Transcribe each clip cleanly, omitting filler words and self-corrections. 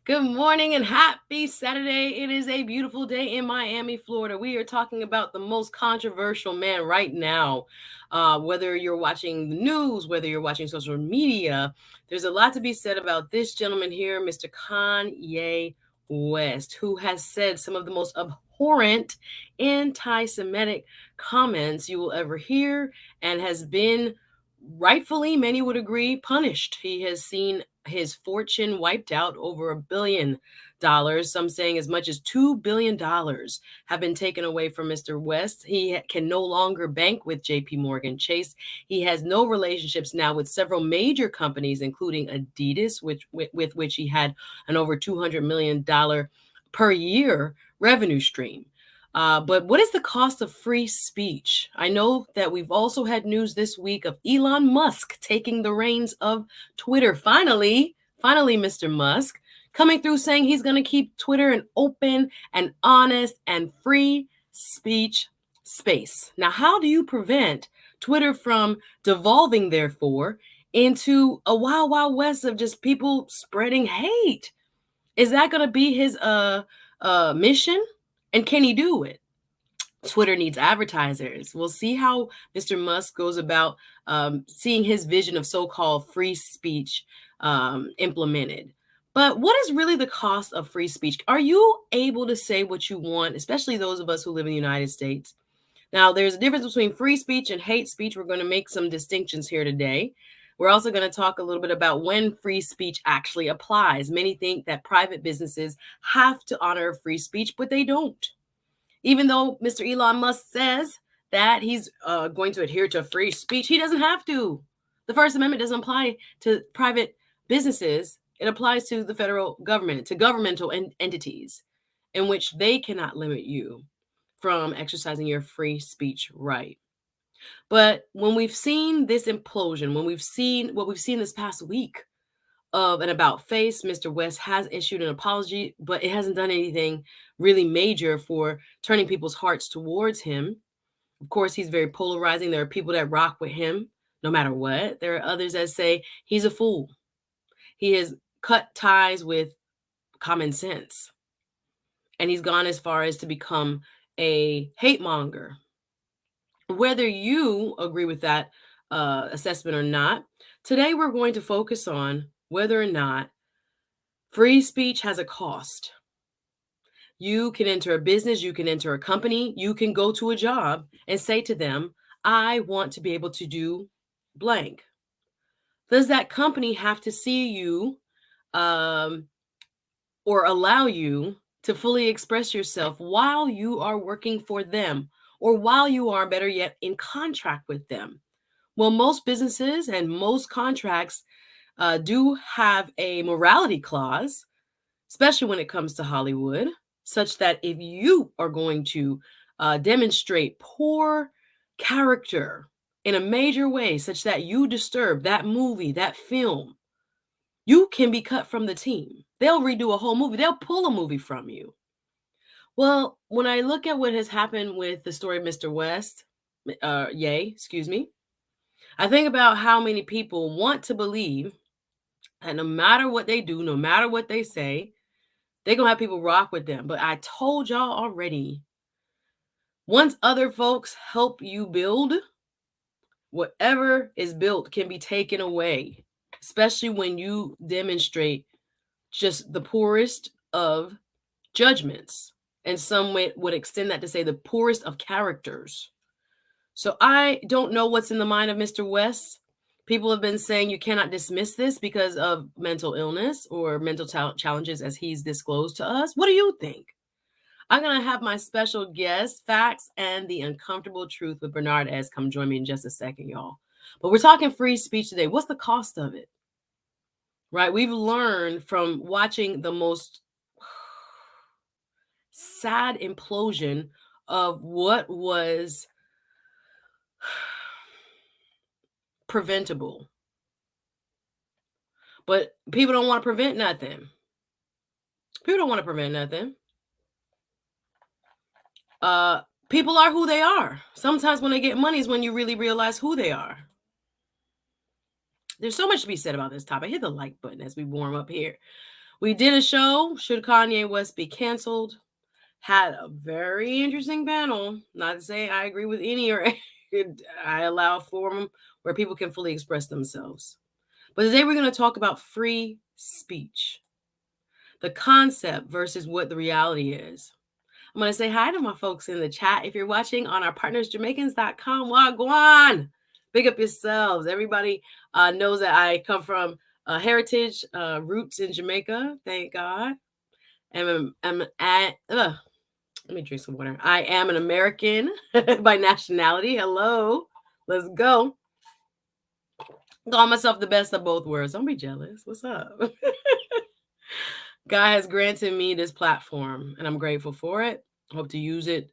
Good morning and happy Saturday. It is a beautiful day in Miami, Florida. We are talking about the most controversial man right now. Whether you're watching the news, whether you're watching social media, there's a lot to be said about this gentleman here, Mr. Kanye West, who has said some of the most abhorrent anti Semitic comments you will ever hear and has been rightfully, many would agree, punished. He has seen his fortune wiped out. Over $1 billion, some saying as much as $2 billion, have been taken away from Mr. West. He can no longer bank with JP Morgan Chase. He has no relationships now with several major companies, including Adidas, with which he had an over $200 million per year revenue stream. But what is the cost of free speech? I know that we've also had news this week of Elon Musk taking the reins of Twitter. Finally, Mr. Musk coming through saying he's going to keep Twitter an open and honest and free speech space. Now, how do you prevent Twitter from devolving, therefore, into a wild, wild west of just people spreading hate? Is that going to be his mission? And can he do it? Twitter needs advertisers. We'll see how Mr. Musk goes about seeing his vision of so-called free speech implemented. But what is really the cost of free speech? Are you able to say what you want, especially those of us who live in the United States? Now, there's a difference between free speech and hate speech. We're going to make some distinctions here today. We're also going to talk a little bit about when free speech actually applies. Many think that private businesses have to honor free speech, but they don't. Even though Mr. Elon Musk says that he's going to adhere to free speech, he doesn't have to. The First Amendment doesn't apply to private businesses. It applies to the federal government, to governmental entities, in which they cannot limit you from exercising your free speech right. But when we've seen this implosion, when we've seen what we've seen this past week of an about face, Mr. West has issued an apology, but it hasn't done anything really major for turning people's hearts towards him. Of course, he's very polarizing. There are people that rock with him no matter what. There are others that say he's a fool. He has cut ties with common sense. And he's gone as far as to become a hate monger. Whether you agree with that assessment or not, today we're going to focus on whether or not free speech has a cost. You can enter a business, you can enter a company, you can go to a job and say to them, I want to be able to do blank. Does that company have to see you or allow you to fully express yourself while you are working for them, or while you are, better yet, in contract with them? Well, most businesses and most contracts do have a morality clause, especially when it comes to Hollywood, such that if you are going to demonstrate poor character in a major way, such that you disturb that movie, that film, you can be cut from the team. They'll redo a whole movie. They'll pull a movie from you. Well, when I look at what has happened with the story of Mr. West, excuse me, I think about how many people want to believe that no matter what they do, no matter what they say, they're going to have people rock with them. But I told y'all already, once other folks help you build, whatever is built can be taken away, especially when you demonstrate just the poorest of judgments. And some would extend that to say the poorest of characters. So I don't know what's in the mind of Mr. West. People have been saying you cannot dismiss this because of mental illness or mental challenges as he's disclosed to us. What do you think? I'm going to have my special guest, Facts and the Uncomfortable Truth with Bernard S. come join me in just a second, y'all. But we're talking free speech today. What's the cost of it? Right? We've learned from watching the most sad implosion of what was preventable. But people don't want to prevent nothing. People don't want to prevent nothing. People are who they are. Sometimes when they get money is when you really realize who they are. There's so much to be said about this topic. Hit the like button as we warm up here. We did a show, Should Kanye West Be Canceled? Had a very interesting panel. Not to say I agree with any or I allow a forum where people can fully express themselves. But today we're going to talk about free speech, the concept versus what the reality is. I'm going to say hi to my folks in the chat. If you're watching on our partnersjamaicans.com, wagwan, big up yourselves. Everybody knows that I come from heritage roots in Jamaica, thank God. Let me drink some water. I am an American by nationality. Hello. Let's go. Call myself the best of both worlds. Don't be jealous. What's up? God has granted me this platform and I'm grateful for it. Hope to use it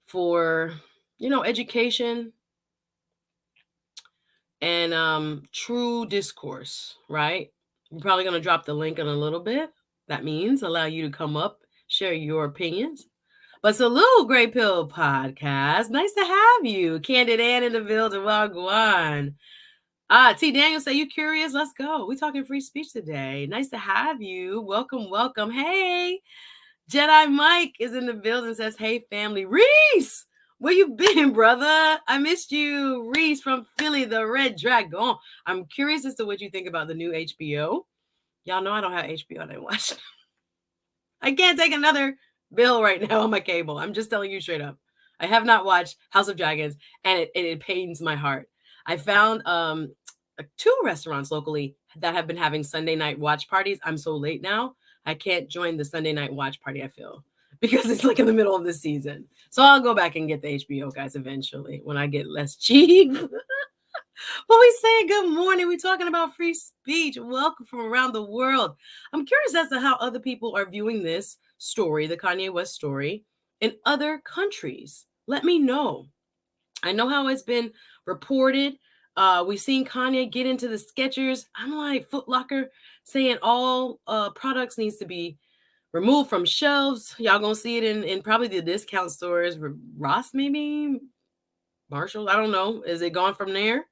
for, education and true discourse, right? I'm probably going to drop the link in a little bit. That means allow you to come up, share your opinions. But salute, Great Pill Podcast. Nice to have you. Candid Ann in the building. Wagwan. T. Daniel say, you curious? Let's go. We talking free speech today. Nice to have you. Welcome, welcome. Hey, Jedi Mike is in the building. Says, hey, family. Reese, where you been, brother? I missed you. Reese from Philly, the Red Dragon. I'm curious as to what you think about the new HBO. Y'all know I don't have HBO. I didn't watch. I can't take another bill right now on my cable. I'm just telling you straight up. I have not watched House of Dragons, and it pains my heart. I found 2 restaurants locally that have been having Sunday night watch parties. I'm so late now. I can't join the Sunday night watch party, I feel, because it's like in the middle of the season. So I'll go back and get the HBO guys eventually when I get less cheap. Well, we say good morning. We're talking about free speech. Welcome from around the world. I'm curious as to how other people are viewing this story, the Kanye West story, in other countries. Let me know. I know how it's been reported. We've seen Kanye get into the Skechers. I'm like Foot Locker saying all products needs to be removed from shelves. Y'all gonna see it in probably the discount stores. Ross, maybe Marshall. I don't know. Is it gone from there?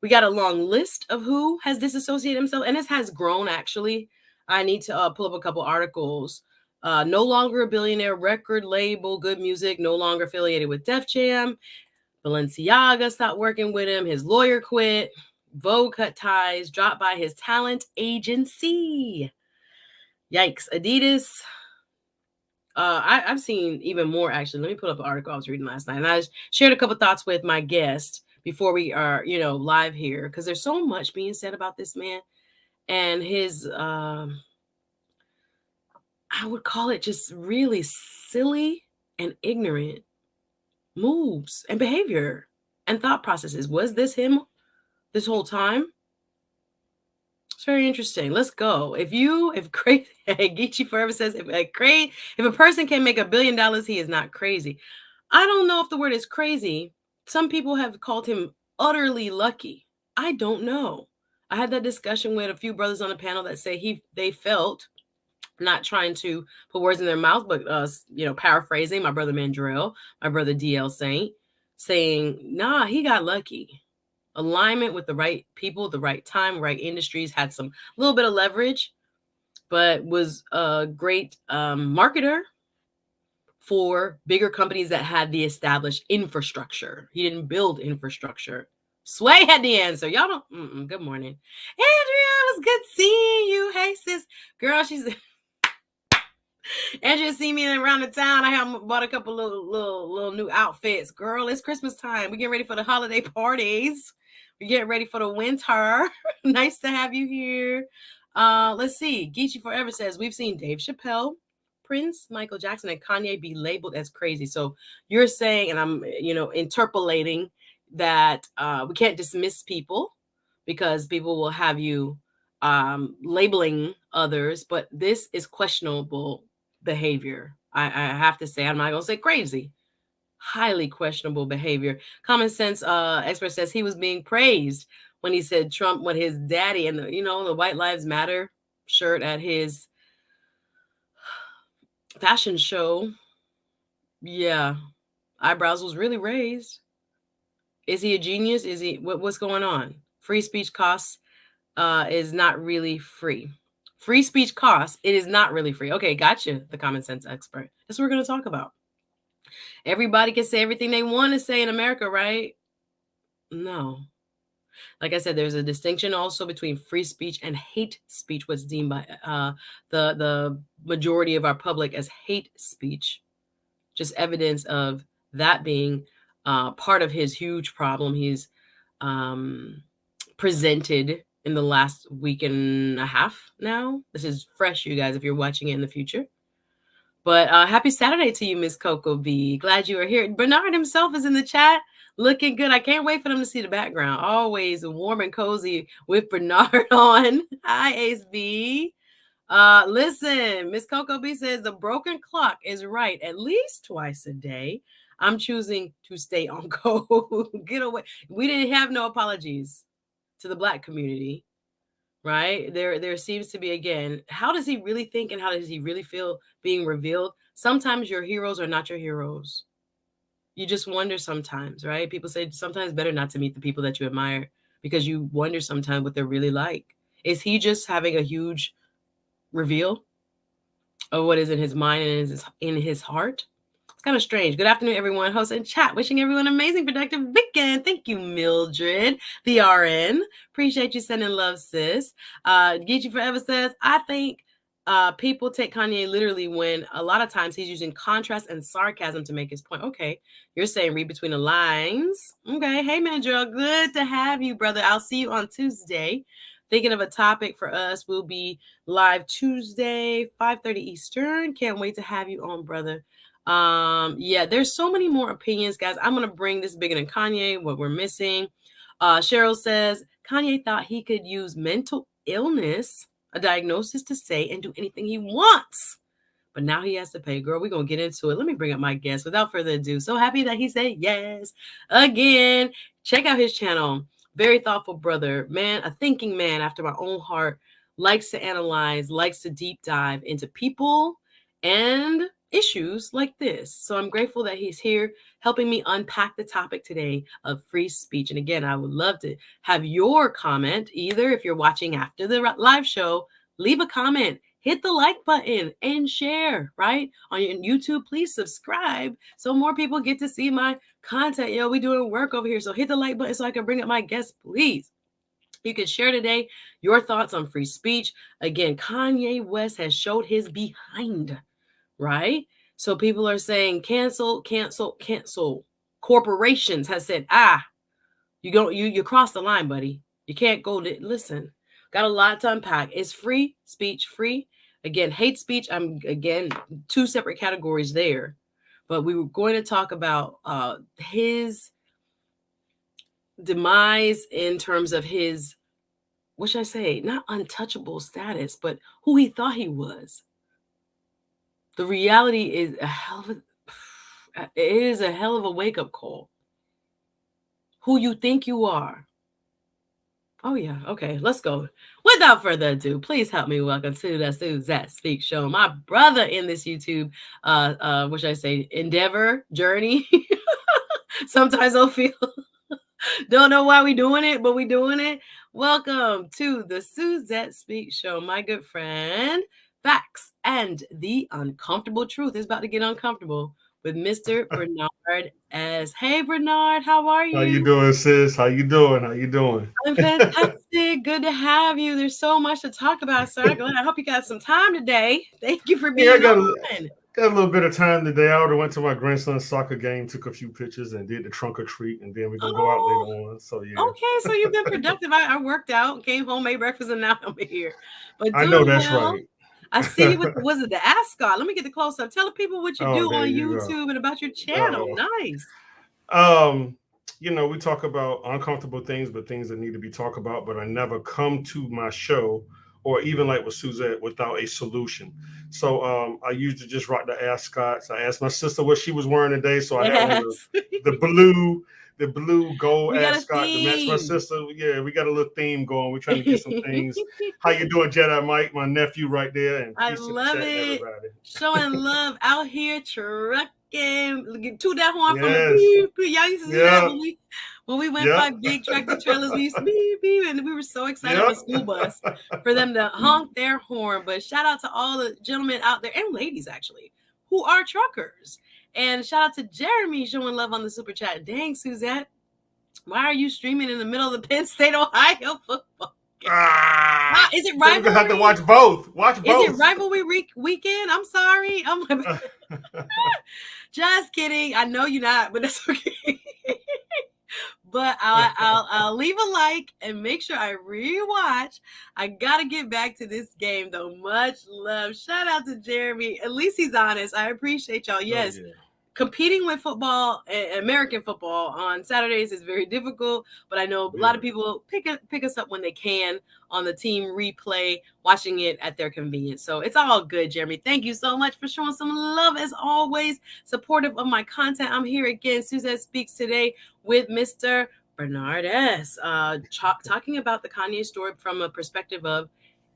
We got a long list of who has disassociated himself, and this has grown actually. I need to pull up a couple articles. No longer a billionaire, record label, good music, no longer affiliated with Def Jam. Balenciaga stopped working with him. His lawyer quit. Vogue cut ties, dropped by his talent agency. Yikes. Adidas. I've seen even more actually. Let me pull up an article I was reading last night, and I shared a couple thoughts with my guest before we are, live here, because there's so much being said about this man and his, I would call it just really silly and ignorant moves and behavior and thought processes. Was this him this whole time? It's very interesting. Let's go. If crazy, Geechee Forever says, if a person can make $1 billion, he is not crazy. I don't know if the word is crazy. Some people have called him utterly lucky. I don't know. I had that discussion with a few brothers on the panel that say they felt, not trying to put words in their mouth, but paraphrasing my brother Mandrell, my brother DL Saint, saying, nah, he got lucky. Alignment with the right people, the right time, right industries, had some little bit of leverage, but was a great marketer for bigger companies that had the established infrastructure. He didn't build infrastructure. Sway had the answer. Y'all don't. Good morning. Andrea, it was good seeing you. Hey, sis. Girl, she's... Andrea see me around the town. I have bought a couple little new outfits. Girl, it's Christmas time. We're getting ready for the holiday parties. We're getting ready for the winter. Nice to have you here. Let's see. Geechee Forever says, we've seen Dave Chappelle, Prince, Michael Jackson, and Kanye be labeled as crazy. So you're saying, and I'm, interpolating that we can't dismiss people because people will have you labeling others, but this is questionable behavior. I have to say, I'm not going to say crazy. Highly questionable behavior. Common Sense expert says he was being praised when he said Trump with his daddy and the White Lives Matter shirt at his fashion show. Yeah, eyebrows was really raised. Is he a genius? Is he what's going on? Free speech costs is not really free. Free speech costs. It is not really free. Okay, gotcha. The common sense expert. That's what we're going to talk about. Everybody can say everything they want to say in America, right? No. Like I said, there's a distinction also between free speech and hate speech, what's deemed by the majority of our public as hate speech. Just evidence of that being part of his huge problem he's presented in the last week and a half now. This is fresh, you guys, if you're watching it in the future. But happy Saturday to you, Miss Coco B. Glad you are here. Bernard himself is in the chat, looking good. I can't wait for them to see the background. Always warm and cozy with Bernard on. Hi, Ace B. Listen, Miss Coco B says the broken clock is right at least twice a day. I'm choosing to stay on code. Get away. We didn't have no apologies to the Black community. Right? There seems to be, again, how does he really think and how does he really feel being revealed? Sometimes your heroes are not your heroes. You just wonder sometimes, right? People say sometimes better not to meet the people that you admire because you wonder sometimes what they're really like. Is he just having a huge reveal of what is in his mind and in his heart? It's kind of strange. Good afternoon, everyone. Host and chat. Wishing everyone an amazing, productive weekend. Thank you, Mildred, the RN. Appreciate you sending love, sis. Geechee Forever says, I think people take Kanye literally when a lot of times he's using contrast and sarcasm to make his point. Okay, you're saying read between the lines. Okay, hey, Mandrell, good to have you, brother. I'll see you on Tuesday. Thinking of a topic for us. We'll be live Tuesday, 5:30 Eastern. Can't wait to have you on, brother. Yeah, there's so many more opinions, guys. I'm gonna bring this bigger than Kanye, what we're missing. Cheryl says Kanye thought he could use mental illness, a diagnosis, to say and do anything he wants. But now he has to pay. Girl, we're gonna get into it. Let me bring up my guest without further ado. So happy that he said yes again. Check out his channel. Very thoughtful brother, man, a thinking man after my own heart, likes to analyze, likes to deep dive into people and issues like this. So I'm grateful that he's here helping me unpack the topic today of free speech. And again, I would love to have your comment, either if you're watching after the live show, leave a comment, hit the like button and share, right? On your YouTube, please subscribe so more people get to see my content. Yo, we doing work over here. So hit the like button so I can bring up my guests, please. You can share today your thoughts on free speech. Again, Kanye West has showed his behind, right? So people are saying cancel, cancel, cancel. Corporations have said, you crossed the line, buddy. You can't go to listen. Got a lot to unpack. Is free speech free? Again, hate speech. I'm again two separate categories there, but we were going to talk about his demise in terms of his, what should I say, not untouchable status, but who he thought he was. The reality is it is a hell of a wake-up call. Who you think you are. Oh, yeah. Okay, let's go. Without further ado, please help me welcome to the Suzette Speak Show. My brother in this YouTube, what should I say, endeavor, journey. Sometimes I'll feel, don't know why we doing it, but we doing it. Welcome to the Suzette Speak Show, my good friend. Facts and the uncomfortable truth is about to get uncomfortable with Mr. Bernard S. Hey, Bernard, how are you? How you doing, sis? How you doing? How you doing? I'm fantastic. Good to have you. There's so much to talk about, sir. I hope you got some time today. Thank you for being Yeah, on. got a little bit of time today. I already went to my grandson's soccer game, took a few pictures, and did the trunk or treat, and then we're gonna go out later on. So yeah. Okay, so you've been productive. I worked out, came home, made breakfast, and now I'm here. But I know doing that's well. right. I see you with the wizard, the ascot. Let me get the close up. Tell the people what you Oh, do there on you go. YouTube and about your channel. Nice. We talk about uncomfortable things, but things that need to be talked about. But I never come to my show or even like with Suzette without a solution. So I used to just rock the ascots. I asked my sister what she was wearing today, so I had on Yes. the blue gold We got a ascot to match my theme. sister. Yeah, we got a little theme going. We're trying to get some things. How you doing, Jedi Mike, my nephew right there, and I peace to the love chat and it. everybody. Showing love out here, trucking. Toot that horn for me. Yes. Y'all used to do that Yeah. When we went by Yep. big tractor trailers, we used to beep, beep, and we were so excited on the Yep. school bus for them to honk their horn. But shout out to all the gentlemen out there and ladies, actually, who are truckers. And shout out to Jeremy showing love on the super chat. Dang, Suzette, why are you streaming in the middle of the Penn State, Ohio football game? Ah, Is it so we're gonna have to rivalry? watch both. Watch Is it both. rivalry weekend? I'm sorry. I'm just kidding. I know you're not, but that's okay. But I'll leave a like and make sure I rewatch. I gotta get back to this game though. Much love. Shout out to Jeremy. At least he's honest. I appreciate y'all. Oh, Yes, yeah. competing with football, American football on Saturdays is very difficult, but I know a lot of people pick us up when they can on the team replay, watching it at their convenience. So it's all good, Jeremy. Thank you so much for showing some love as always, supportive of my content. I'm here again. Suzette Speaks today with Mr. Bernard S. Talking about the Kanye story from a perspective of,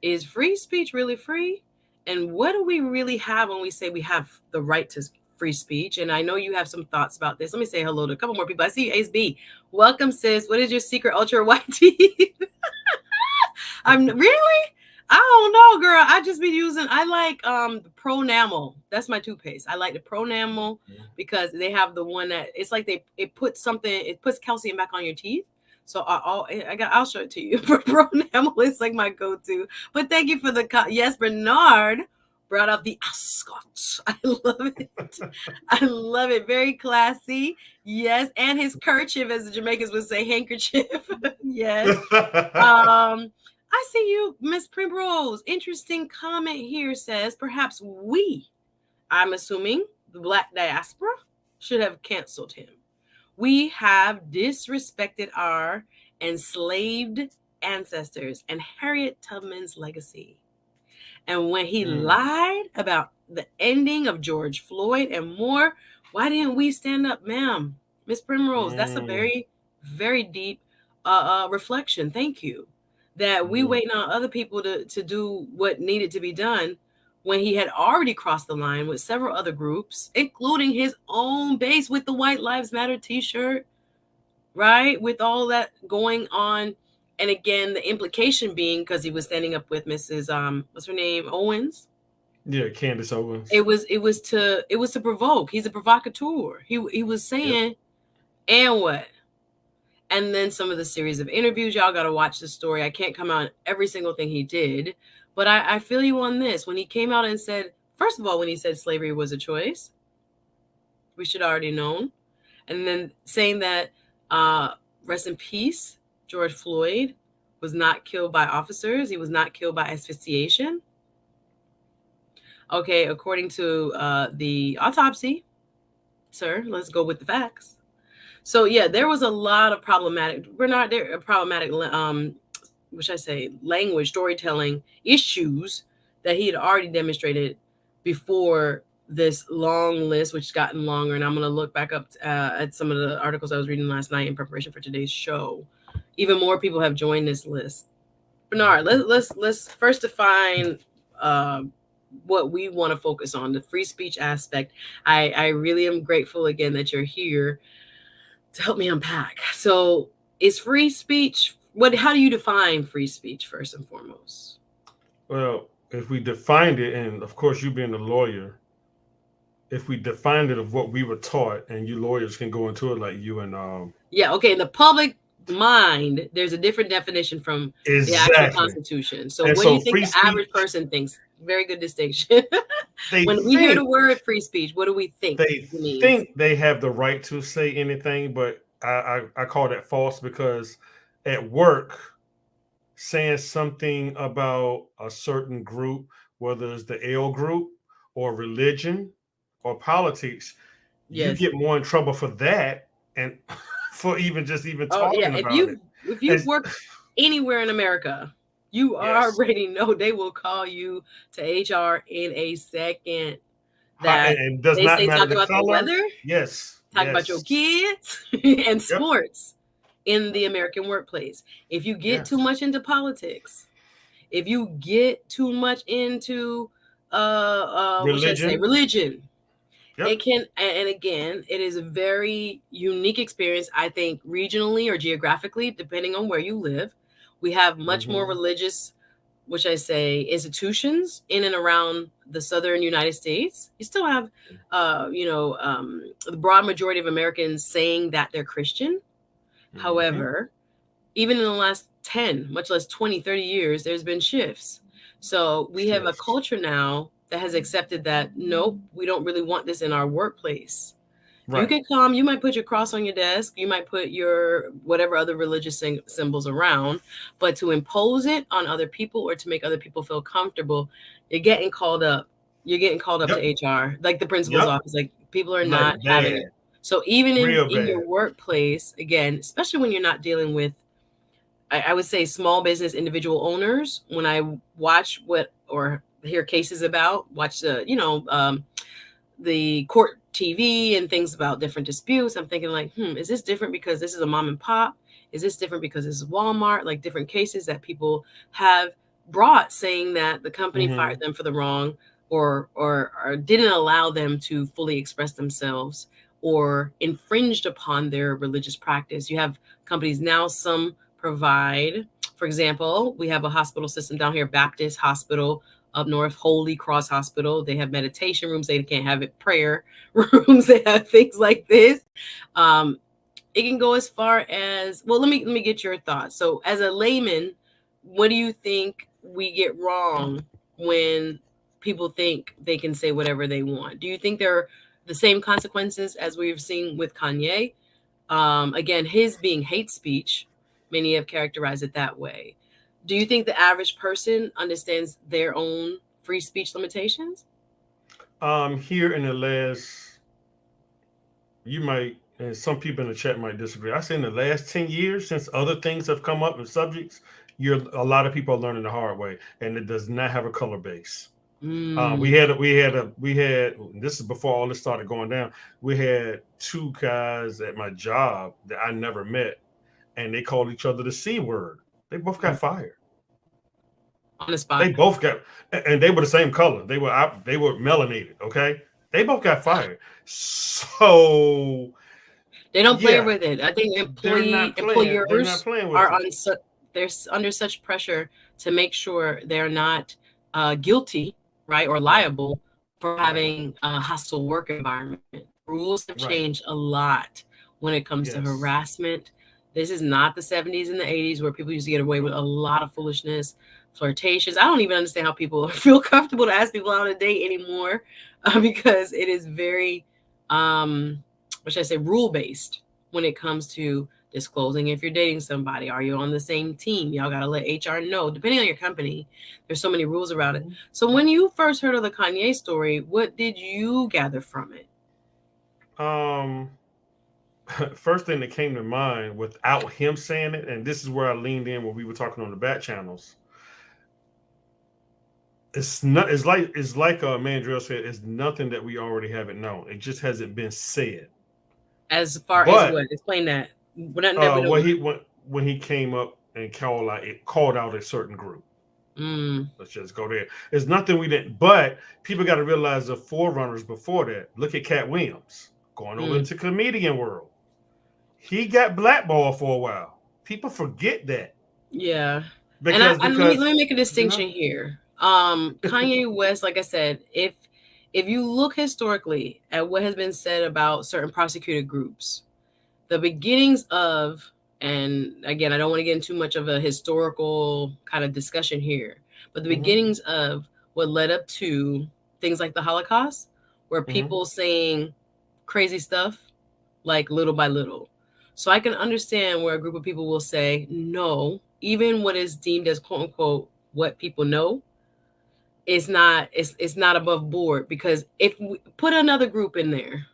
is free speech really free? And what do we really have when we say we have the right to free speech? And I know you have some thoughts about this. Let me say hello to a couple more people. I see you, Ace B. Welcome, sis. What is your secret ultra white teeth? I'm really, I don't know, girl. I just be using, I like the Pronamel. That's my toothpaste. I like the Pronamel because they have the one that it's like it puts calcium back on your teeth. So I'll show it to you. Pronamel is like my go-to. But thank you for yes, Bernard brought up the ascot. I love it. I love it. Very classy. Yes, and his kerchief, as the Jamaicans would say, handkerchief. Yes. I see you, Miss Primrose. Interesting comment here says perhaps I'm assuming the Black diaspora, should have canceled him. We have disrespected our enslaved ancestors and Harriet Tubman's legacy. And when he lied about the ending of George Floyd and more, why didn't we stand up, ma'am? Miss Primrose, that's a very, very deep reflection. Thank you. That we waiting on other people to do what needed to be done when he had already crossed the line with several other groups, including his own base with the White Lives Matter t-shirt, right? With all that going on. And again, the implication being because he was standing up with Mrs. What's her name? Owens. Yeah, Candace Owens. It was to provoke. He's a provocateur. He was saying, and what? And then some of the series of interviews, y'all got to watch the story. I can't come out every single thing he did, but I feel you on this. When he came out and said, first of all, when he said slavery was a choice, we should already known. And then saying that, rest in peace, George Floyd was not killed by officers. He was not killed by asphyxiation. Okay, according to the autopsy, sir, let's go with the facts. So yeah, there was a lot of problematic language, storytelling issues that he had already demonstrated before this long list, which has gotten longer. And I'm going to look back up at some of the articles I was reading last night in preparation for today's show. Even more people have joined this list. Bernard, let's first define what we want to focus on, the free speech aspect. I really am grateful again that you're here to help me unpack. So is free speech, how do you define free speech first and foremost? Well, if we defined it, and of course you being a lawyer, if we defined it of what we were taught, and you lawyers can go into it like you and in the public mind, there's a different definition from the actual Constitution. So what do you think the average person thinks? Very good distinction. When we hear the word free speech, what do we think? They think they have the right to say anything, but I call that false, because at work, saying something about a certain group, whether it's the L group or religion or politics, you get more in trouble for that, and for even talking about it. If you work anywhere in America, you already know they will call you to HR in a second. That and does not matter talk about the weather. Yes. Talk about your kids and sports in the American workplace. If you get too much into politics, if you get too much into religion, Yep. It can, and again, it is a very unique experience, I think, regionally or geographically, depending on where you live. We have much more Hmm. religious, which I say, institutions in and around the southern United States. You still have, the broad majority of Americans saying that they're Christian. Hmm. However, even in the last 10, much less 20, 30 years, there's been shifts. So we have a Shift. culture now that has accepted that, nope, we don't really want this in our workplace. You Right. can come, you might put your cross on your desk, you might put your whatever other religious symbols around, but to impose it on other people or to make other people feel comfortable, you're getting called up. You're getting called up to Yep. HR, like the principal's Yep. office. Like people are not Like having bad. it. So even in Real your bad. workplace, again, especially when you're not dealing with, I would say, small business individual owners. When I watch what or hear cases about, watch the court TV and things about different disputes, I'm thinking like, is this different because this is a mom and pop? Is this different because this is Walmart? Like different cases that people have brought saying that the company fired Hmm. them for the wrong or didn't allow them to fully express themselves or infringed upon their religious practice. You have companies now, some provide, for example, we have a hospital system down here, Baptist Hospital up north, Holy Cross Hospital. They have meditation rooms. They can't have it prayer rooms. They have things like this. Um, it can go as far as, well. Let me get your thoughts. So, as a layman, what do you think we get wrong when people think they can say whatever they want? Do you think there are the same consequences as we've seen with Kanye? Again, his being hate speech, many have characterized it that way. Do you think the average person understands their own free speech limitations? Here in the last, you might, and some people in the chat might disagree. I say in the last 10 years, since other things have come up and subjects, you're a lot of people are learning the hard way, and it does not have a color base. Mm, We had. This is before all this started going down. We had two guys at my job that I never met, and they called each other the C word. They both got fired. on the spot. They both got, and they were the same color. They were melanated. Okay, they both got fired. So They don't play yeah, with it. I think they're not playing. They're not employers playing with are it. they're under such pressure to make sure they're not guilty, right, or Right. liable for Right. having a hostile work environment. Rules have Right. changed a lot when it comes to Yes. harassment. This is not the 70s and the 80s where people used to get away with a lot of foolishness, flirtations. I don't even understand how people feel comfortable to ask people out on a date anymore, because it is very what should I say, rule based when it comes to disclosing if you're dating somebody. Are you on the same team? Y'all got to let HR know. Depending on your company, there's so many rules around it. Mhm. So when you first heard of the Kanye story, what did you gather from it? Um. First thing that came to mind without him saying it, and this is where I leaned in when we were talking on the back channels. It's not. It's like Mandrill said. It's nothing that we already haven't known. It just hasn't been said. As far as But what? Explain that. Nothing that we don't when know. he came up and called out a certain group. Mm, Let's just go there. There's nothing we didn't. But people got to realize the forerunners before that. Look at Cat Williams going over mm. into comedian world. He got blackballed for a while. People forget that Yeah. And because let because me make a you know. distinction here. Kanye West, like I said, if you look historically at what has been said about certain prosecuted groups, the beginnings of, and again, I don't want to get into too much of a historical kind of discussion here, but the Hmm. beginnings of what led up to things like the Holocaust, were Hmm. people saying crazy stuff like little by little. So I can understand where a group of people will say, no, even what is deemed as quote unquote what people know is not, it's not above board, because if we put another group in there,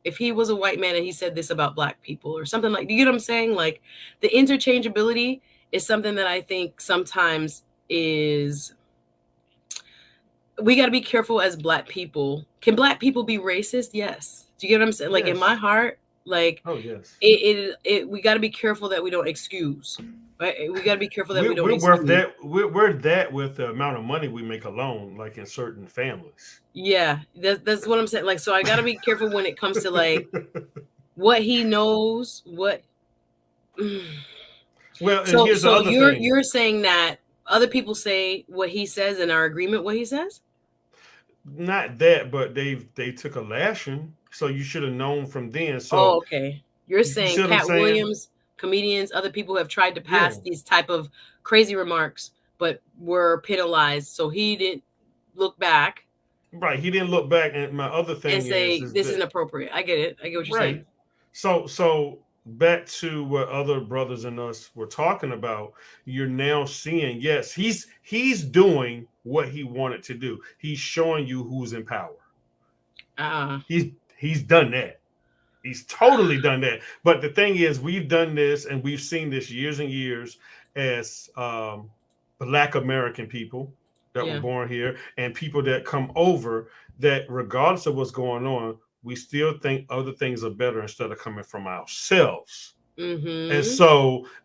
if he was a white man and he said this about black people or something, like, you get what I'm saying? Like the interchangeability is something that I think sometimes is, we got to be careful as black people. Can black people be racist? Yes. Do you get what I'm saying? Like in my Yes. heart, like Oh yes. we got to be careful that we don't excuse. But we got to be careful that we don't We're worth exclude. that. We're that with the amount of money we make alone, like in certain families. Yeah, that's what I'm saying. Like, so I got to be careful when it comes to like what he knows, what. Well, and So here's the so other thing. you're saying that other people say what he says and are agreement what he says? Not that, but they took a lashing, so you should have known from then. Oh, So okay. You're you see saying what I'm Cat saying? Williams, comedians, other people have tried to Yeah, pass these type of crazy remarks, but were penalized. So he didn't look back right. He didn't look back. And my other and thing say is this isn't that appropriate. I get it. I get what you're saying. right. So back to what other brothers and us were talking about. You're now seeing, yes, he's doing what he wanted to do. He's showing you who's in power. Uh, He's done that. He's totally done that. But the thing is, we've done this and we've seen this years and years as Black American people that were yeah. born here and people that come over. That regardless of what's going on, we still think other things are better instead of coming from ourselves. Mm-hmm.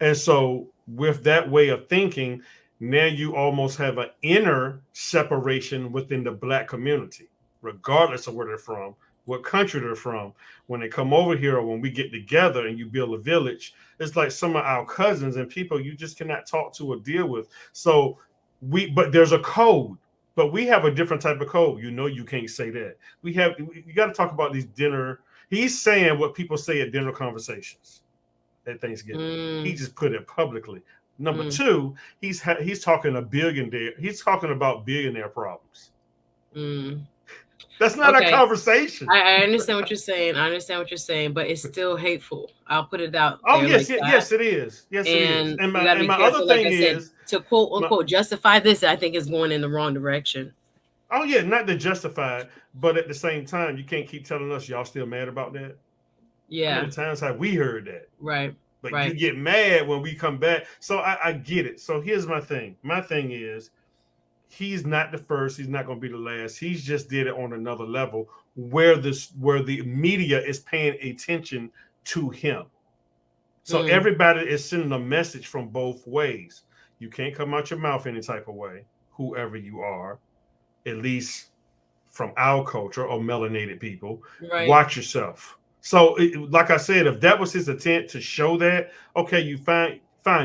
And so with that way of thinking, now you almost have an inner separation within the Black community, regardless of where they're from, what country they're from. When they come over here or when we get together and you build a village, it's like some of our cousins and people you just cannot talk to or deal with. So but there's a code. But we have a different type of code. You know, you can't say that. You got to talk about these dinner. He's saying what people say at dinner conversations at Thanksgiving. He Mm, just put it publicly. Number mm, two, he's talking a billionaire. He's talking about billionaire problems. mm. That's not a Okay. conversation. I understand what you're saying. I understand what you're saying, but it's still hateful. I'll put it out Oh there like yes, yes, that. yes, it is. Yes, it is. And we got to And be my other careful. Like I thing said, is to quote my unquote justify this, I think is going in the wrong direction. oh yeah, not to justify it, but at the same time, you can't keep telling us y'all still mad about that. How Yeah. many times have we heard that? Right. But you Right. get mad when we come back. So I get it. So here's my thing. My thing is he's not the first, he's not going to be the last. He's just did it on another level where the media is paying attention to him. So Mm, everybody is sending a message from both ways. You can't come out your mouth any type of way, whoever you are, at least from our culture or melanated people. right. Watch yourself. So, like I said, if that was his intent to show that, okay, you fine,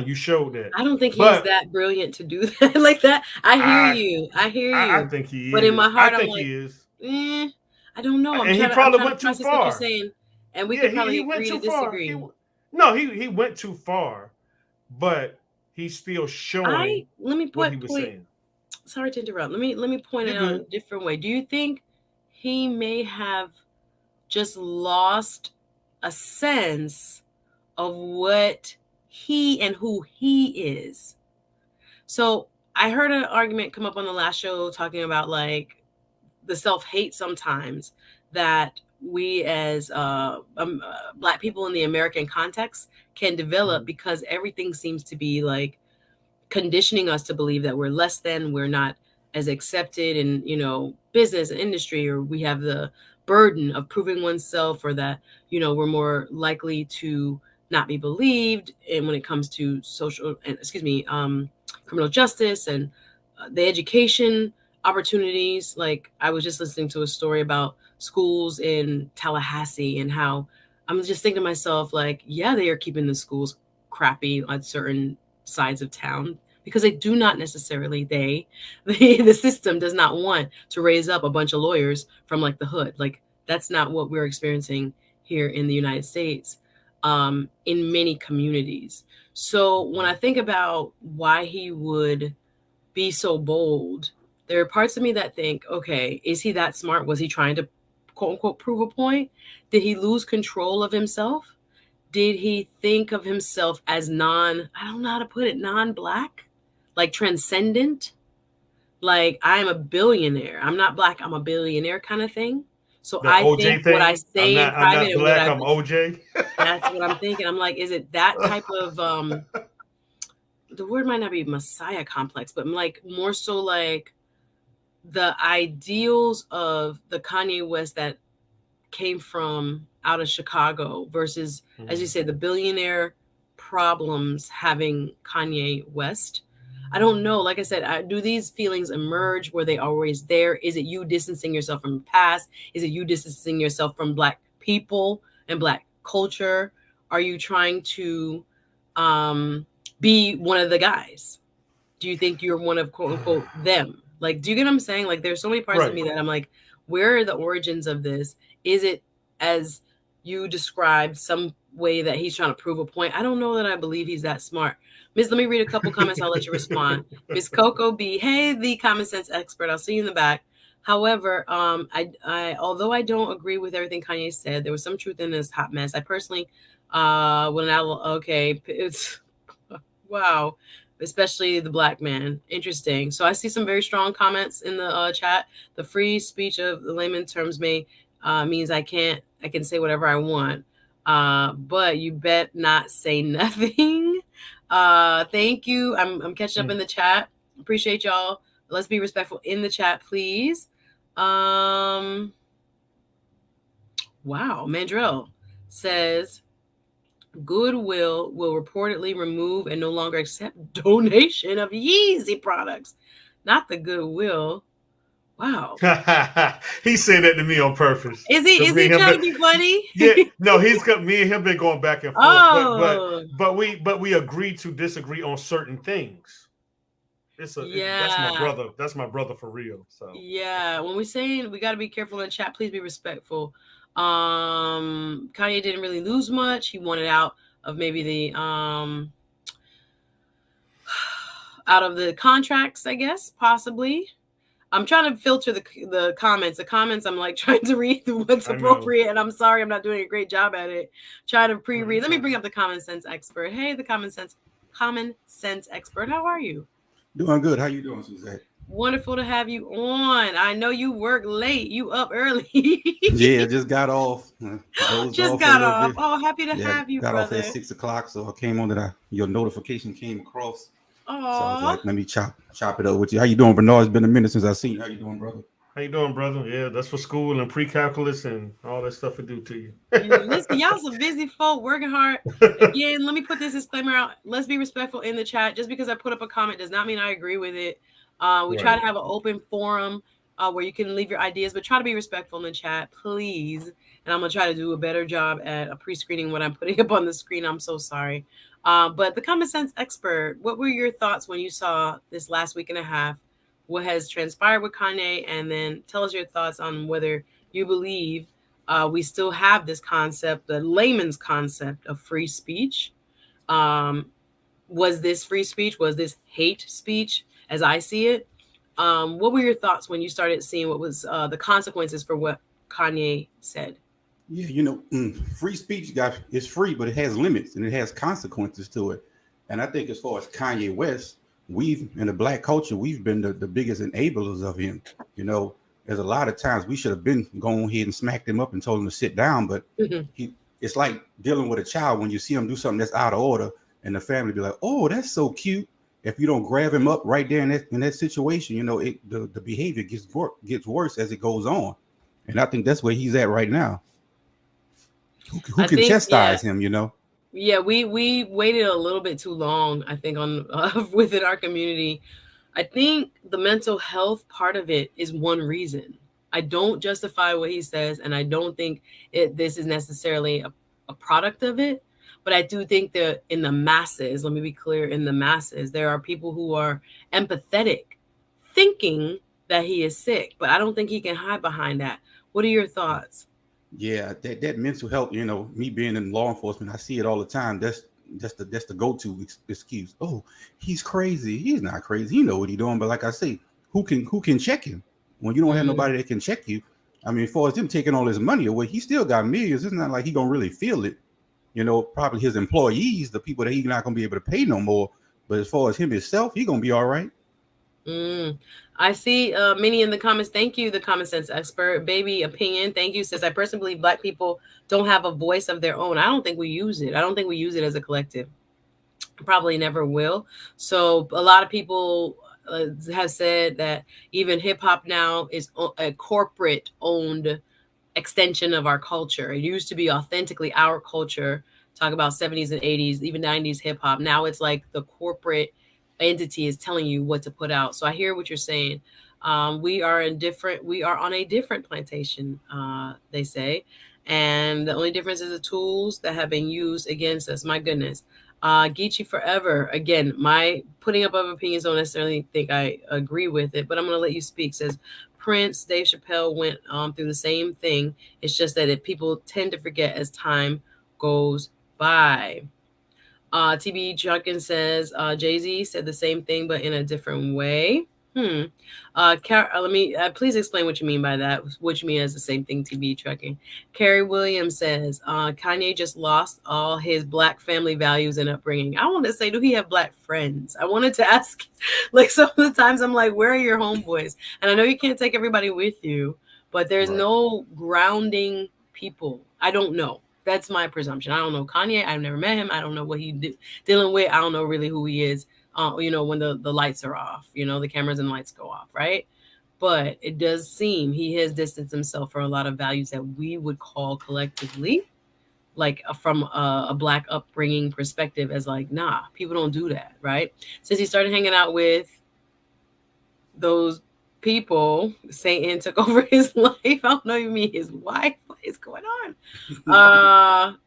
you showed that. I don't think he's But that brilliant to do that like that. I hear I, you. I hear I you. think he But in my is. I heart, I'm think like, he is. eh, I don't know. And he I'm probably trying to went too process what you're far. saying, and we Yeah, could probably he went agree to too far. disagree. No, he went too far, but he's still showing Let me what he put was point. saying. Sorry to interrupt. Let me point You're it out in good. a different way. Do you think he may have just lost a sense of what he and who he is? So I heard an argument come up on the last show talking about like the self hate sometimes that we as Black people in the American context can develop Mhm. because everything seems to be like conditioning us to believe that we're less than, we're not as accepted in, business and industry, or we have the burden of proving oneself, or that, we're more likely to not be believed. And when it comes to social and excuse me, criminal justice and the education opportunities, like I was just listening to a story about schools in Tallahassee and how I'm just thinking to myself, like, yeah, they are keeping the schools crappy on certain sides of town because they do not necessarily the system does not want to raise up a bunch of lawyers from like the hood. Like that's not what we're experiencing here in the United States, in many communities. So when I think about why he would be so bold, there are parts of me that think, okay, is he that smart? Was he trying to quote unquote prove a point? Did he lose control of himself? Did he think of himself as I don't know how to put it, non-black, like transcendent? Like I am a billionaire. I'm not black, I'm a billionaire kind of thing. So The I think OJ what I thing. say in I'm private not and what black. I I'm OJ. that's what I'm thinking. I'm like, is it that type of the word might not be messiah complex, but I'm like more so like the ideals of the Kanye West that came from out of Chicago versus, as you Mhm. say, the billionaire problems having Kanye West? I don't know. Like I said, do these feelings emerge? Were they always there? Is it you distancing yourself from the past? Is it you distancing yourself from Black people and Black culture? Are you trying to um, be one of the guys? Do you think you're one of quote unquote them? Like, do you get what I'm saying? Like, there's so many parts of Right. me that I'm like, where are the origins of this? Is it as you described, some way that he's trying to prove a point? I don't know that I believe he's that smart. Miss, let me read a couple comments. I'll let you respond. Miss Coco B, hey, the common sense expert. I'll see you in the back. However, although I don't agree with everything Kanye said, there was some truth in this hot mess. I personally, when I okay, it's wow, especially the Black man. Interesting. So I see some very strong comments in the chat. The free speech of the layman terms may means I can say whatever I want. But you bet not say nothing. Thank you. I'm catching up in the chat. Appreciate y'all. Let's be respectful in the chat, please. Wow, Mandrell says Goodwill will reportedly remove and no longer accept donation of Yeezy products. Not the Goodwill. Wow. He said that to me on purpose. Is he Because is me he and him trying to been, be funny? yeah, no, he's got me and him been going back and forth. Oh. But we agreed to disagree on certain things. That's my Yeah. brother. That's my brother for real. So Yeah. When we're saying we gotta be careful in the chat, please be respectful. Kanye didn't really lose much. He wanted out of maybe the out of the contracts, I guess, possibly. I'm trying to filter the comments. The comments, I'm like trying to read what's I know. appropriate, and I'm sorry I'm not doing a great job at it. Try to No, pre-read. you're Let me fine. bring up the common sense expert. Hey, the common sense expert. How are you? Doing good. How you doing, Suzette? Wonderful to have you on. I know you work late. You up early. Yeah, just got off. Dozed Just off a got little off. bit. Oh, happy to Yeah, have you, got off at brother. 6 o'clock, so I came on that your notification came across. So I was Aw. like, let me chop it up with you. How you doing, Bernard? It's been a minute since I seen you. How you doing, brother? How you doing, brother? Yeah, that's for school and pre-calculus and all that stuff it do to you. Listen, y'all some busy folk working hard. Again, let me put this disclaimer out. Let's be respectful in the chat. Just because I put up a comment does not mean I agree with it. We try Right. to have an open forum where you can leave your ideas, but try to be respectful in the chat, please. And I'm gonna try to do a better job at pre-screening what I'm putting up on the screen. I'm so sorry. But the common sense expert, what were your thoughts when you saw this last week and a half? What has transpired with Kanye, and then tell us your thoughts on whether you believe we still have this concept, the layman's concept of free speech. Um, was this free speech? Was this hate speech, as I see it? What were your thoughts when you started seeing what was the consequences for what Kanye said? Yeah, free speech got is free, but it has limits and it has consequences to it. And I think as far as Kanye West, we've in the black culture, we've been the biggest enablers of him. You know, there's a lot of times we should have been going ahead and smacked him up and told him to sit down, but Mhm. he it's like dealing with a child when you see him do something that's out of order and the family be like, oh, that's so cute. If you don't grab him up right there in that situation, the behavior gets worse as it goes on. And I think that's where he's at right now. Who I can think, yeah, chastise him? yeah, we waited a little bit too long. I think on within our community. I think the mental health part of it is one reason. I don't justify what he says, and I don't think this is necessarily a product of it. But I do think that in the masses, let me be clear, in the masses, there are people who are empathetic, thinking that he is sick, but I don't think he can hide behind that. What are your thoughts? Yeah, that mental health, me being in law enforcement, I see it all the time. That's the go-to excuse. Oh, he's crazy. He's not crazy. He know what he's doing. But like I say, who can check him when you don't have Mm, nobody that can check you? I mean, as far as him taking all his money away, he still got millions. It's not like he gonna really feel it. Probably his employees, the people that he's not gonna be able to pay no more. But as far as him himself, he gonna be all right. mm. I see many in the comments. Thank you, the common sense expert. Baby opinion. Thank you. Says I personally believe Black people don't have a voice of their own. I don't think we use it. I don't think we use it as a collective. Probably never will. So a lot of people have said that even hip hop now is a corporate owned extension of our culture. It used to be authentically our culture talk about 70s and 80s, even 90s hip hop. Now it's like the corporate entity is telling you what to put out. So I hear what you're saying. We are on a different plantation, they say. And the only difference is the tools that have been used against us. My goodness. Geechee forever. Again, my putting up of opinions don't necessarily think I agree with it, but I'm going to let you speak. Says Prince, Dave Chappelle went through the same thing. It's just that people tend to forget as time goes by. TB Junkins says Jay Z said the same thing, but in a different way. Let me please explain what you mean by that. What you mean as the same thing, TB Trucking. Carrie Williams says Kanye just lost all his black family values and upbringing. I want to say, do he have black friends? I wanted to ask, like some of the times I'm like, where are your homeboys? And I know you can't take everybody with you, but there's no grounding people. I don't know. That's my presumption. I don't know Kanye. I've never met him. I don't know what he's dealing with. I don't know really who he is. When the lights are off, the cameras and lights go off, right? But it does seem he has distanced himself from a lot of values that we would call collectively, like from a black upbringing perspective, as like, nah, people don't do that, right? Since he started hanging out with those people, Satan took over his life. I don't know, you mean his wife? What is going on?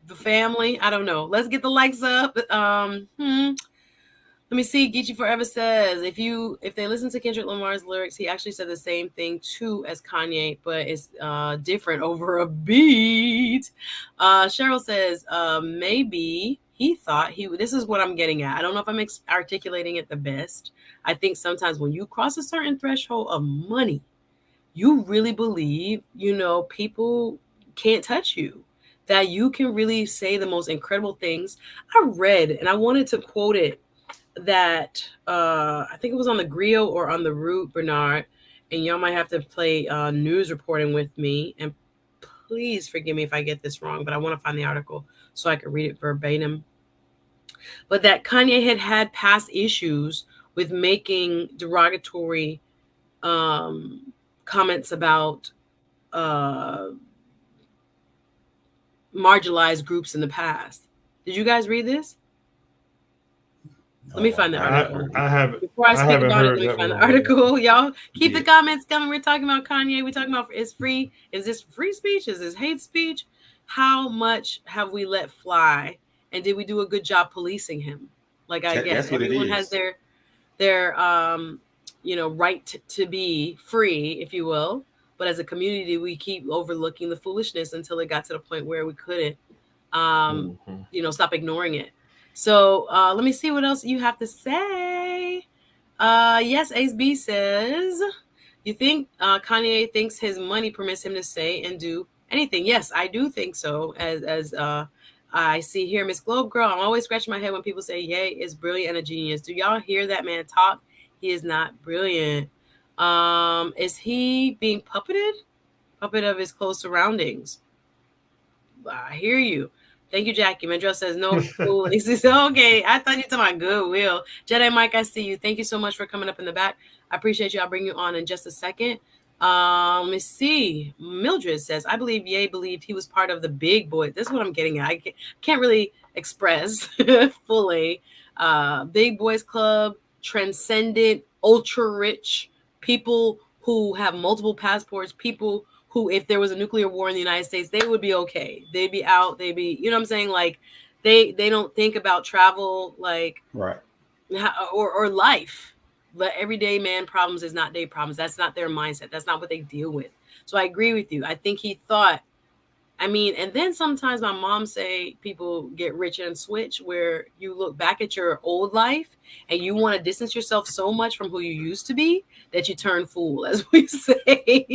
The family, I don't know. Let's get the likes up. Let me see. Geechee Forever says if they listen to Kendrick Lamar's lyrics, he actually said the same thing too as Kanye, but it's different over a beat. Cheryl says maybe he thought he would. This is what I'm getting at. I don't know if I'm articulating it the best. I think sometimes when you cross a certain threshold of money, you really believe people can't touch you. That you can really say the most incredible things. I read and I wanted to quote it. That I think it was on the Griot or on the Root, Bernard, and y'all might have to play news reporting with me. And please forgive me if I get this wrong, but I want to find the article so I can read it verbatim. But that Kanye had past issues with making derogatory comments about marginalized groups in the past. Did you guys read this? Let me find the article. I have. Before I speak about it, let me find the article. Y'all keep the comments coming. We're talking about Kanye. We're talking about is this free speech? Is this hate speech? How much have we let fly? And did we do a good job policing him? Like I guess everyone has their right to be free, if you will. But as a community, we keep overlooking the foolishness until it got to the point where we couldn't stop ignoring it. So let me see what else you have to say. Yes, Ace B says, you think Kanye thinks his money permits him to say and do anything? Yes, I do think so. As I see here, Miss Globe Girl, I'm always scratching my head when people say, Ye is brilliant and a genius. Do y'all hear that man talk? He is not brilliant. Is he being puppeted? Puppet of his close surroundings. I hear you. Thank you, Jackie. Mandrell says no fool. He says, okay, I thought you were talking about goodwill. Jedi Mike, I see you. Thank you so much for coming up in the back. I appreciate you. I'll bring you on in just a second. Let me see. Mildred says, I believe Ye believed he was part of the big boy. This is what I'm getting at. I can't really express fully. Big Boys Club, transcendent, ultra rich people who have multiple passports, people who, if there was a nuclear war in the United States, they would be okay. They'd be out. They'd be, you know what I'm saying? Like they don't think about travel, like right, or life. But everyday man problems is not day problems. That's not their mindset. That's not what they deal with. So I agree with you. I think he thought. And then sometimes my mom say people get rich and switch, where you look back at your old life and you want to distance yourself so much from who you used to be that you turn fool, as we say,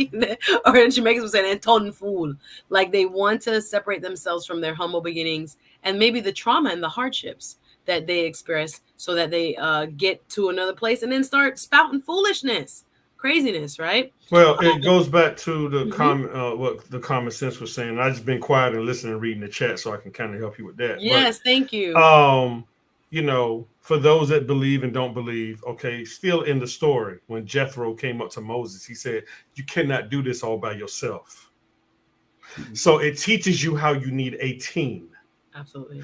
or in Jamaica we say, and turn fool. Like they want to separate themselves from their humble beginnings and maybe the trauma and the hardships that they express, so that they get to another place and then start spouting foolishness. Craziness, right? Well, it goes back to the what the common sense was saying. I just been quiet and listening and reading the chat, so I can kind of help you with that. Yes, thank you. For those that believe and don't believe, okay, still in the story, when Jethro came up to Moses, he said, "You cannot do this all by yourself." So it teaches you how you need a team. Absolutely.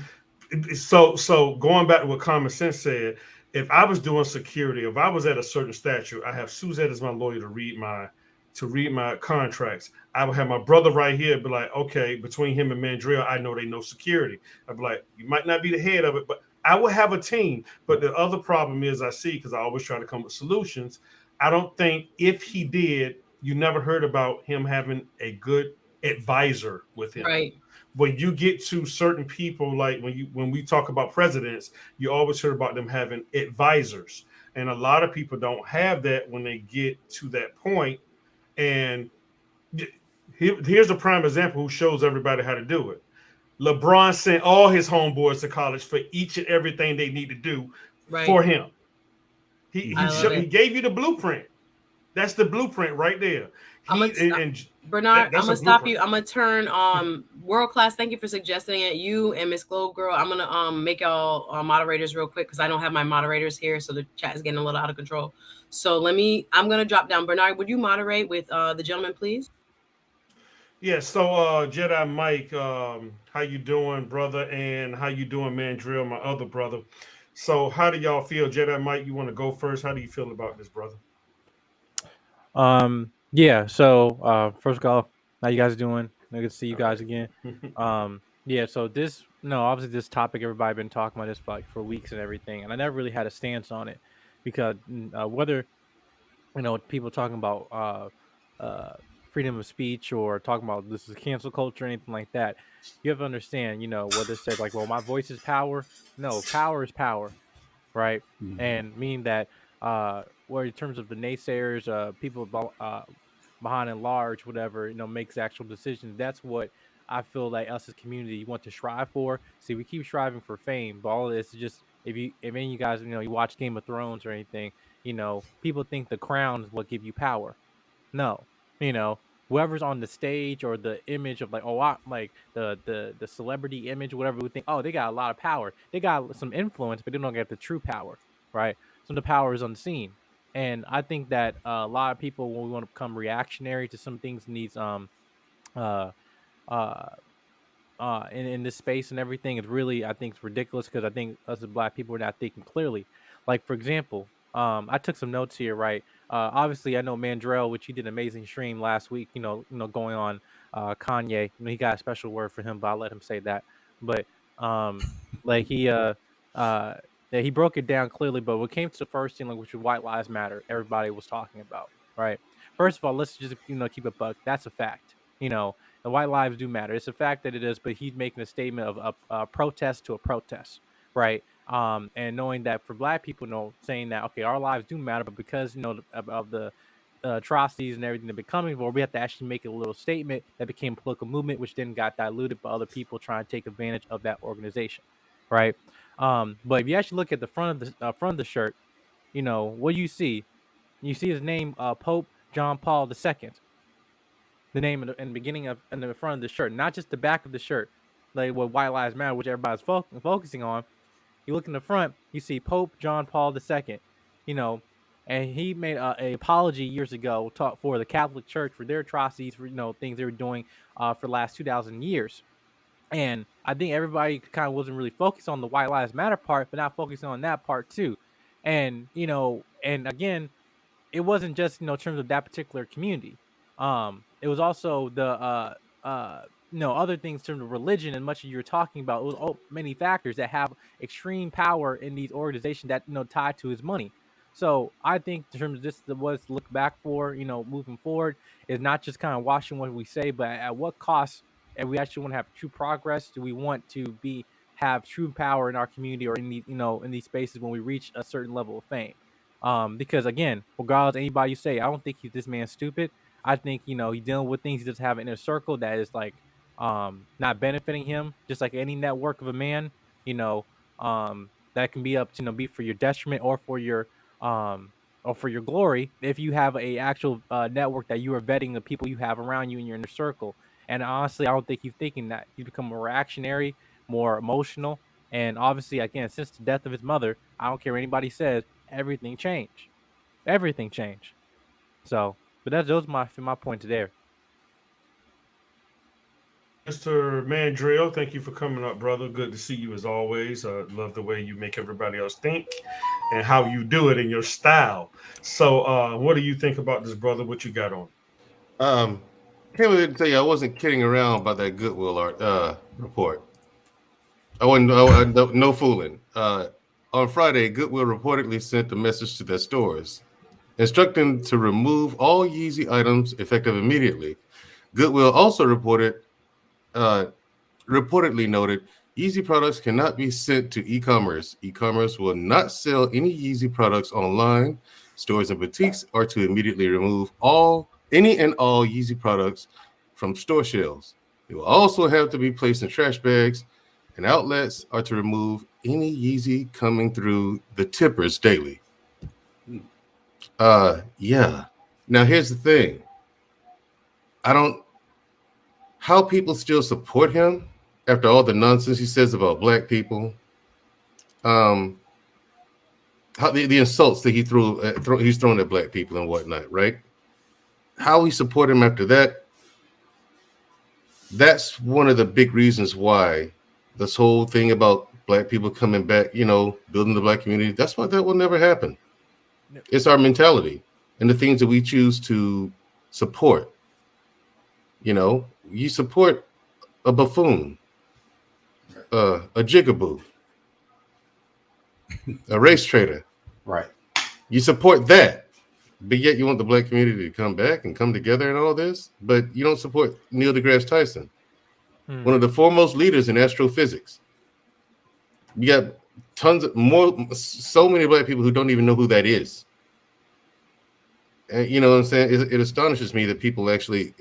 So going back to what common sense said, if I was doing security, if I was at a certain statute, I have Suzette as my lawyer to read my contracts. I would have my brother right here be like, okay, between him and Mandrill, I know they know security. I'd be like, you might not be the head of it, but I will have a team. But the other problem is I see, because I always try to come with solutions. I don't think if he did, you never heard about him having a good advisor with him. Right. When you get to certain people, like when we talk about presidents, you always hear about them having advisors, and a lot of people don't have that when they get to that point. And here's a prime example who shows everybody how to do it. LeBron sent all his homeboys to college for each and everything they need to do Right. for him. He Mm-hmm. he I love he it. gave you the blueprint. That's the blueprint right there. I'm He gonna and Bernard, I'm that's a gonna stop blueprint. you. I'm gonna turn world class. Thank you for suggesting it. You and Miss Globe Girl. I'm gonna make y'all moderators real quick because I don't have my moderators here, so the chat is getting a little out of control. So let me. I'm gonna drop down. Bernard, would you moderate with the gentleman, please? Yeah, so Jedi Mike, how you doing, brother? And how you doing, Mandrill, my other brother? So how do y'all feel? Jedi Mike, you want to go first? How do you feel about this, brother? Yeah, so first of all, how you guys doing? Good to see you All guys right. again. Yeah, so this no, obviously this topic everybody been talking about this for like for weeks and everything, and I never really had a stance on it because whether people talking about freedom of speech or talking about this is cancel culture or anything like that, you have to understand, whether it says like, well, my voice is power. No, power is power, right? Mm-hmm. And meaning that where in terms of the naysayers, people behind and large, whatever, makes actual decisions. That's what I feel like us as community want to strive for. See, we keep striving for fame, but all of this is just if any of you guys, you watch Game of Thrones or anything, people think the crown is what give you power. No, you know, whoever's on the stage or the image of like, oh, like the celebrity image, whatever we think, oh, they got a lot of power. They got some influence, but they don't get the true power, right? Some of the power is unseen. And I think that a lot of people, when we want to become reactionary to some things, needs uh uh in this space and everything is really, I think, it's ridiculous because I think us as black people are not thinking clearly. Like for example, I took some notes here, right? Obviously I know Mandrell, which he did an amazing stream last week, going on Kanye. He got a special word for him, but I'll let him say that. But um like uh yeah, he broke it down clearly, but what came to the first thing, like, which was white lives matter, everybody was talking about, right? First of all, let's just keep it buck. That's a fact. And white lives do matter. It's a fact that it is, but he's making a statement of a protest to a protest, right? And knowing that for black people, saying that okay, our lives do matter, but because of the atrocities and everything that been coming for, we have to actually make a little statement that became a political movement, which then got diluted by other people trying to take advantage of that organization, right? But if you actually look at the front of the shirt, what do you see? You see his name, Pope John Paul II, the name in the beginning of in the front of the shirt, not just the back of the shirt, like what White Lives Matter, which everybody's focusing on. You look in the front, you see Pope John Paul II, you know, and he made a apology years ago for the Catholic Church for their atrocities, for things they were doing for the last 2,000 years. And I think everybody kind of wasn't really focused on the White Lives Matter part, but not focusing on that part too. And and again, it wasn't just in terms of that particular community. It was also the uh other things in terms of religion and much of you're talking about. It was many factors that have extreme power in these organizations that tied to his money. So I think in terms of this, the what's to look back for, moving forward, is not just kind of watching what we say, but at what cost. And we actually want to have true progress. Do we want to have true power in our community or in these in these spaces when we reach a certain level of fame? Because again, regardless of anybody you say, I don't think he's this man stupid. I think he's dealing with things he doesn't have in a circle that is like not benefiting him, just like any network of a man, you know, that can be up to be for your detriment um or for your glory if you have a actual network that you are vetting the people you have around you in your inner circle. And honestly, I don't think he's thinking that. He's become more reactionary, more emotional, and obviously, again, since the death of his mother, I don't care what anybody says, everything changed. Everything changed. So, but that's those my points there. Mr. Mandrill, thank you for coming up, brother. Good to see you as always. Love the way you make everybody else think and how you do it in your style. So, what do you think about this, brother? What you got on? Um, Came here to tell you I wasn't kidding around about that Goodwill art report. I wasn't. No fooling. On Friday, Goodwill reportedly sent a message to their stores instructing to remove all Yeezy items effective immediately. Goodwill also uh, reportedly noted Yeezy products cannot be sent to e-commerce. E-commerce will not sell any Yeezy products online. Stores and boutiques are to immediately remove any and all Yeezy products from store shelves. They will also have to be placed in trash bags, and outlets are to remove any Yeezy coming through the tippers daily. Yeah. Now here's the thing. I don't how people still support him after all the nonsense he says about black people. Um, how the insults that he's thrown at black people and whatnot, right? How we support him after that, that's one of the big reasons why this whole thing about black people coming back, building the black community, that's why that will never happen. It's our mentality and the things that we choose to support. You support a buffoon, a jigaboo, a race trader. Right. You support that, but yet you want the black community to come back and come together and all this, but you don't support Neil deGrasse Tyson, one of the foremost leaders in astrophysics. You got so many black people who don't even know who that is. And you know what I'm saying? It astonishes me that people actually,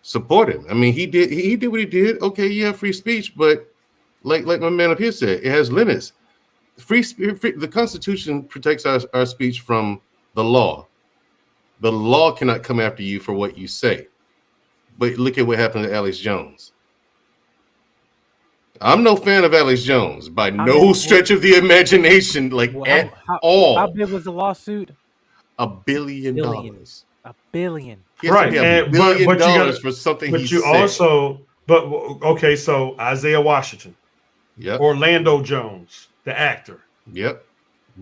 support him. I mean, he did what he did. Okay, yeah, free speech, but like my man up here said, it has limits. The Constitution protects our speech from the law. The law cannot come after you for what you say. But look at what happened to Alex Jones. I'm no fan of Alex Jones by no stretch of the imagination, at all. How big was the lawsuit? $1 billion. $1 billion. He has to pay $1 billion for something he said. Okay, so Isaiah Washington, Orlando Jones, the actor. Yep.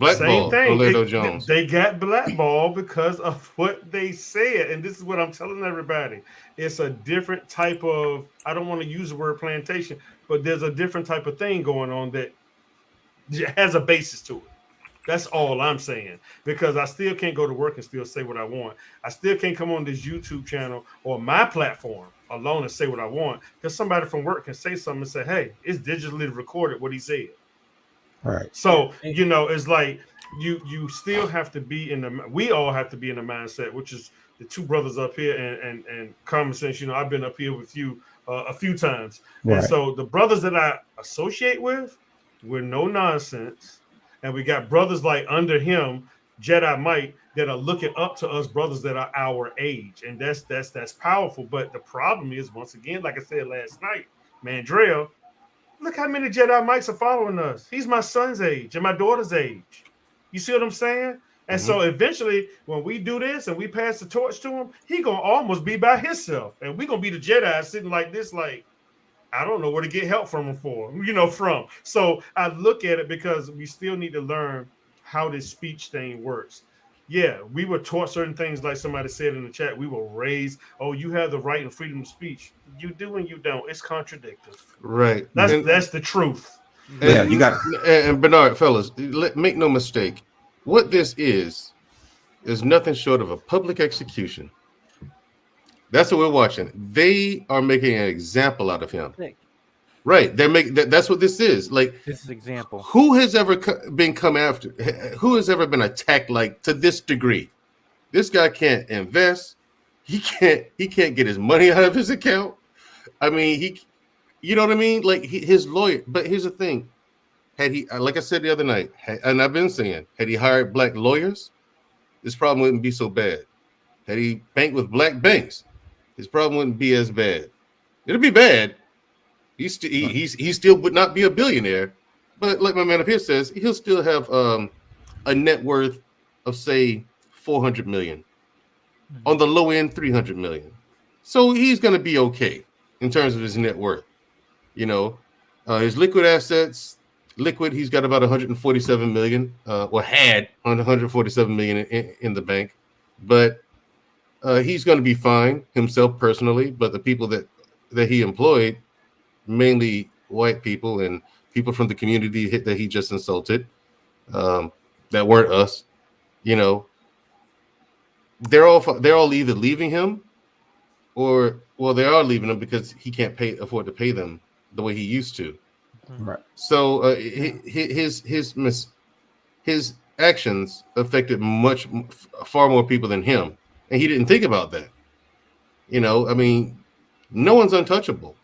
Same thing. Orlando Jones. They got blackballed because of what they said. And this is what I'm telling everybody. It's a different type of, I don't want to use the word plantation, but there's a different type of thing going on that has a basis to it. That's all I'm saying. Because I still can't go to work and still say what I want. I still can't come on this YouTube channel or my platform alone and say what I want. Because somebody from work can say something and say, hey, it's digitally recorded what he said. All right. So, it's like you still have to be we all have to be in the mindset, which is the two brothers up here and common sense. I've been up here with you a few times. Right. And so the brothers that I associate with, we're no nonsense. And we got brothers like under him, Jedi Mike, that are looking up to us brothers that are our age. And that's powerful. But the problem is, once again, like I said last night, Mandrell, look how many Jedi Mikes are following us. He's my son's age and my daughter's age. You see what I'm saying? And so eventually, when we do this and we pass the torch to him, he gonna almost be by himself. And we gonna be the Jedi sitting like this, like, I don't know where to get help from him from. So I look at it because we still need to learn how this speech thing works. Yeah, we were taught certain things, like somebody said in the chat. We were raised, you have the right and freedom of speech. You do and you don't. It's contradictory. Right. That's the truth. You got and Bernard, fellas, make no mistake. What this is nothing short of a public execution. That's what we're watching. They are making an example out of him. Right. They're making that's what this is. Like, this is example. Who has ever been come after? Who has ever been attacked like to this degree? This guy can't invest. He can't get his money out of his account. I mean, you know what I mean? Like his lawyer. But here's the thing. Had he, like I said the other night, and I've been saying, had he hired black lawyers, this problem wouldn't be so bad. Had he banked with black banks, his problem wouldn't be as bad. It'll be bad. He still would not be a billionaire, but like my man up here says, he'll still have a net worth of say 400 million, on the low end 300 million. So he's going to be okay. in terms of his net worth. You know, his liquid assets, liquid, he's got about 147 million, or had 147 million in the bank, but he's going to be fine himself personally. But the people that he employed, mainly white people and people from the community that he just insulted, um, that weren't us, you know, they're all either leaving him or well, they are leaving him because he can't afford to pay them the way he used to. Mhm. Right. So his actions affected far more people than him, and he didn't think about that. I mean, no one's untouchable.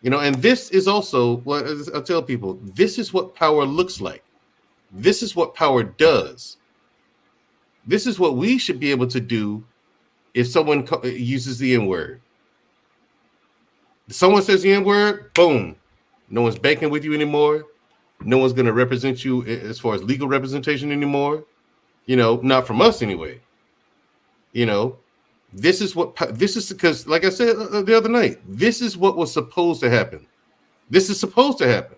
And this is also what I tell people: this is what power looks like. This is what power does. This is what we should be able to do if someone uses the N word. Someone says the N word, boom. No one's banking with you anymore. No one's going to represent you as far as legal representation anymore. Not from us anyway. This is because, like I said the other night, this is what was supposed to happen. This is supposed to happen.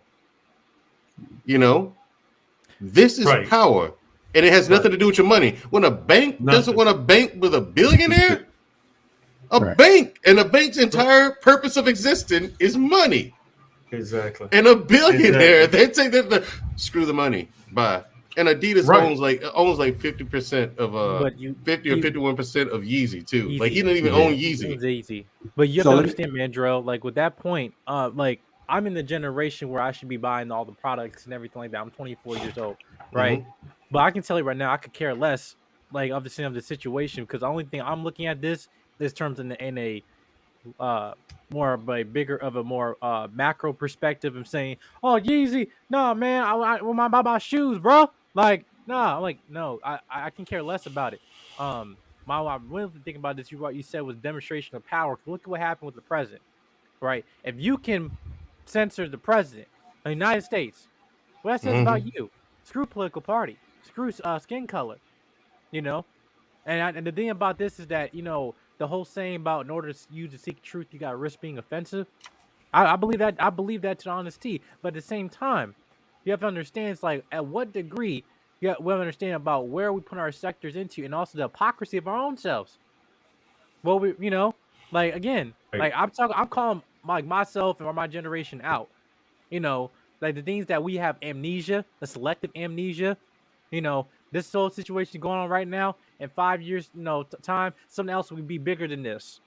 This is Right. power, and it has nothing to do with your money. When a bank doesn't Nothing. want to bank with a billionaire, a Right. bank and a bank's entire purpose of existing is money. Exactly. And a billionaire, Exactly. they say that screw the money, bye. And Adidas Right. owns like 50% of But you 50 or 51% of Yeezy too. Like he easy. didn't even Yeah. own It Yeezy. was easy. But you have So to let me. understand, Mandrell, like with that point, like I'm in the generation where I should be buying all the products and everything like that. I'm 24 years old, right? Mm-hmm. But I can tell you right now, I could care less, like obviously of the situation, because the only thing I'm looking at this terms in a uh more of a bigger of a more macro perspective and saying, "Oh, Yeezy, no man, I want my buy my shoes, bro." Like, no, I'm like, no, I can care less about it. My I'm really thinking about this. What you said was demonstration of power. Look at what happened with the president, right? If you can censor the president of the United States, what that says about Mm-hmm. you? Screw political party. Screw skin color. You know, and the thing about this is that the whole saying about in order you to seek truth, you got to risk being offensive. I believe that. I believe that to the honesty, but at the same time, you have to understand it's like at what degree we have to understand about where we put our sectors into, and also the hypocrisy of our own selves. Well, like again, Right. like I'm calling like myself and my generation out. You know, like the things that we have amnesia, the selective amnesia. This whole situation going on right now. In 5 years, time, something else will be bigger than this.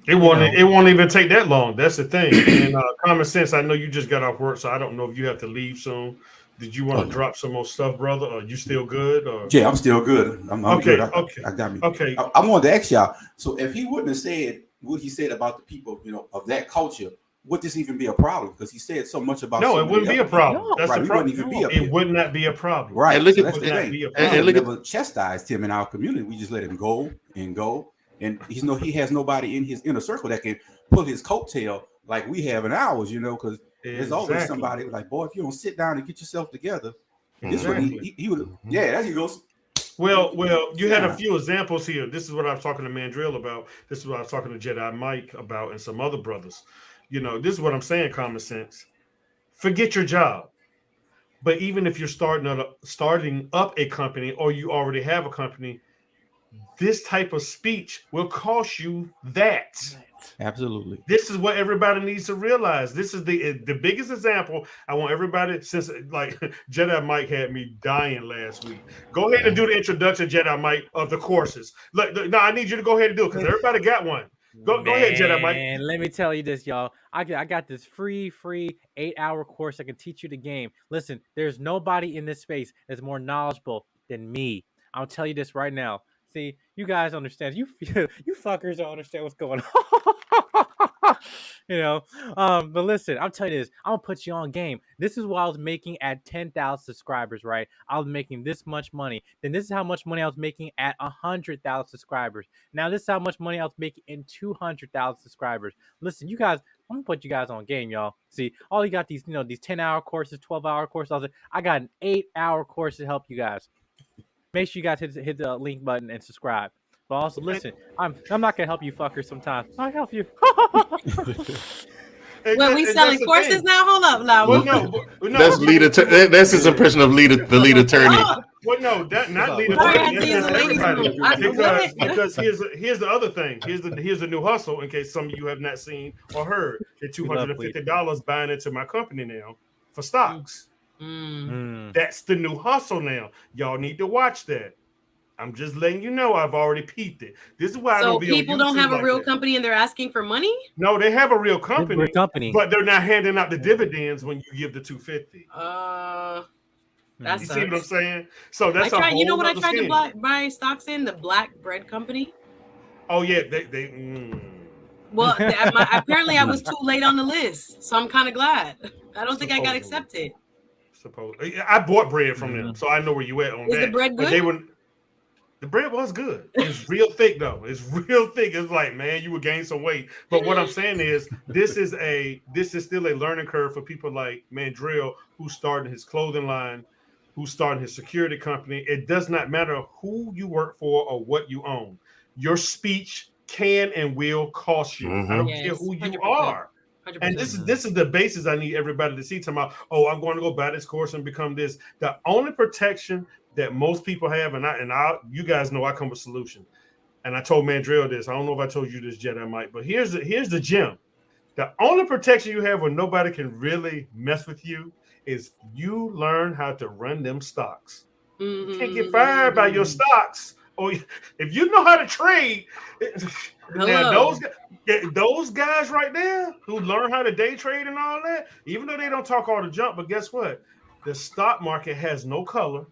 It You won't. know, It won't even take that long. That's the thing. And common sense. I know you just got off work, so I don't know if you have to leave soon. Did you want Oh to no. drop some more stuff, brother? Or you still good? Or Yeah, I'm still good. I'm good. okay, okay, I got me. okay. I wanted to ask y'all. So if he wouldn't have said what he said about the people, of that culture, would this even be a problem? Because he said so much about No, so it many wouldn't be other a people. problem. no, That's the Right. We wouldn't problem. even be no. up It here. would not be a problem. Right. And look So at that's Would the not thing. be a We and have problem. look at never chastised him in our community. We just let him go and go. And he has nobody in his inner circle that can pull his coattail like we have in ours, because there's always Exactly. somebody like, boy, if you don't sit down and get yourself together. And this one, Mhm. Exactly. he would have, Mhm. yeah, there he goes. Well, you had a Yeah. few examples here. This is what I was talking to Mandrill about. This is what I was talking to Jedi Mike about, and some other brothers. This is what I'm saying. Common sense. Forget your job. But even if you're starting up a company, or you already have a company, this type of speech will cost you that. Absolutely. This is what everybody needs to realize. This is the biggest example. I want everybody, since like Jedi Mike had me dying last week. Go ahead and do the introduction, Jedi Mike, of the courses. No, I need you to go ahead and do it because everybody got one. Go ahead, Jedi Mike. Man, let me tell you this, y'all. I got this free 8-hour course that can teach you the game. Listen, there's nobody in this space that's more knowledgeable than me. I'll tell you this right now. See, you guys understand. You you fuckers don't understand what's going on. you know. But listen, I'm telling you this. I'm gonna put you on game. This is what I was making at 10,000 subscribers, right? I was making this much money. Then this is how much money I was making at 100,000 subscribers. Now this is how much money I was making in 200,000 subscribers. Listen, you guys, I'm gonna put you guys on game, y'all. See, all you got these 10-hour courses, 12-hour courses. I got an 8-hour course to help you guys. Make sure you guys hit the link button and subscribe. But also, listen, I'm not gonna help you, fucker. Sometimes I'll help you. Well, we And that's selling the courses thing. now. Hold up, now. Well, no, That's that's his impression of the lead attorney. Oh, well, no, that not lead sorry, I attorney. had That's to use just the ladies' everybody. room. What? Because here's the other thing. Here's a new hustle. In case some of you have not seen or heard, the We love bleeding. $250 buying into my company now for stocks. Mm. That's the new hustle now. Y'all need to watch that. I'm just letting you know. I've already peeped it. This is why I So don't be on people don't YouTube have a like real that. company and they're asking for money? No, they have a real We're company, company. but they're not handing out the dividends when you give the 250. That You see what I'm sucks. saying? So I that's a tried. You know whole what I other tried to scam. buy stocks in? The Black Bread Company. Oh yeah, they Well, apparently I was too late on the list, so I'm kind of glad. I don't think I got supposedly. accepted. I bought bread from them, Mhm. so I know where you at on Is the that. bread But good? the bread was good. It's real thick though. It's real thick. It's like, man, you would gain some weight. But what I'm saying is this is still a learning curve for people like Mandrill, who's starting his clothing line, who's starting his security company. It does not matter who you work for or what you own. Your speech can and will cost you. I don't care Yes, who you 100%. are. And 100%. this is the basis I need everybody to see. Talking about, oh, I'm going to go buy this course and become this. The only protection that most people have, you guys know I come with a solution. And I told Mandrill this. I don't know if I told you this, Jedi Mike, but here's the gem. The only protection you have when nobody can really mess with you is you learn how to run them stocks. You can't get fired by your stocks. Or if you know how to trade, now Hello. those guys right there who learn how to day trade and all that, even though they don't talk all the junk, but guess what? The stock market has no color.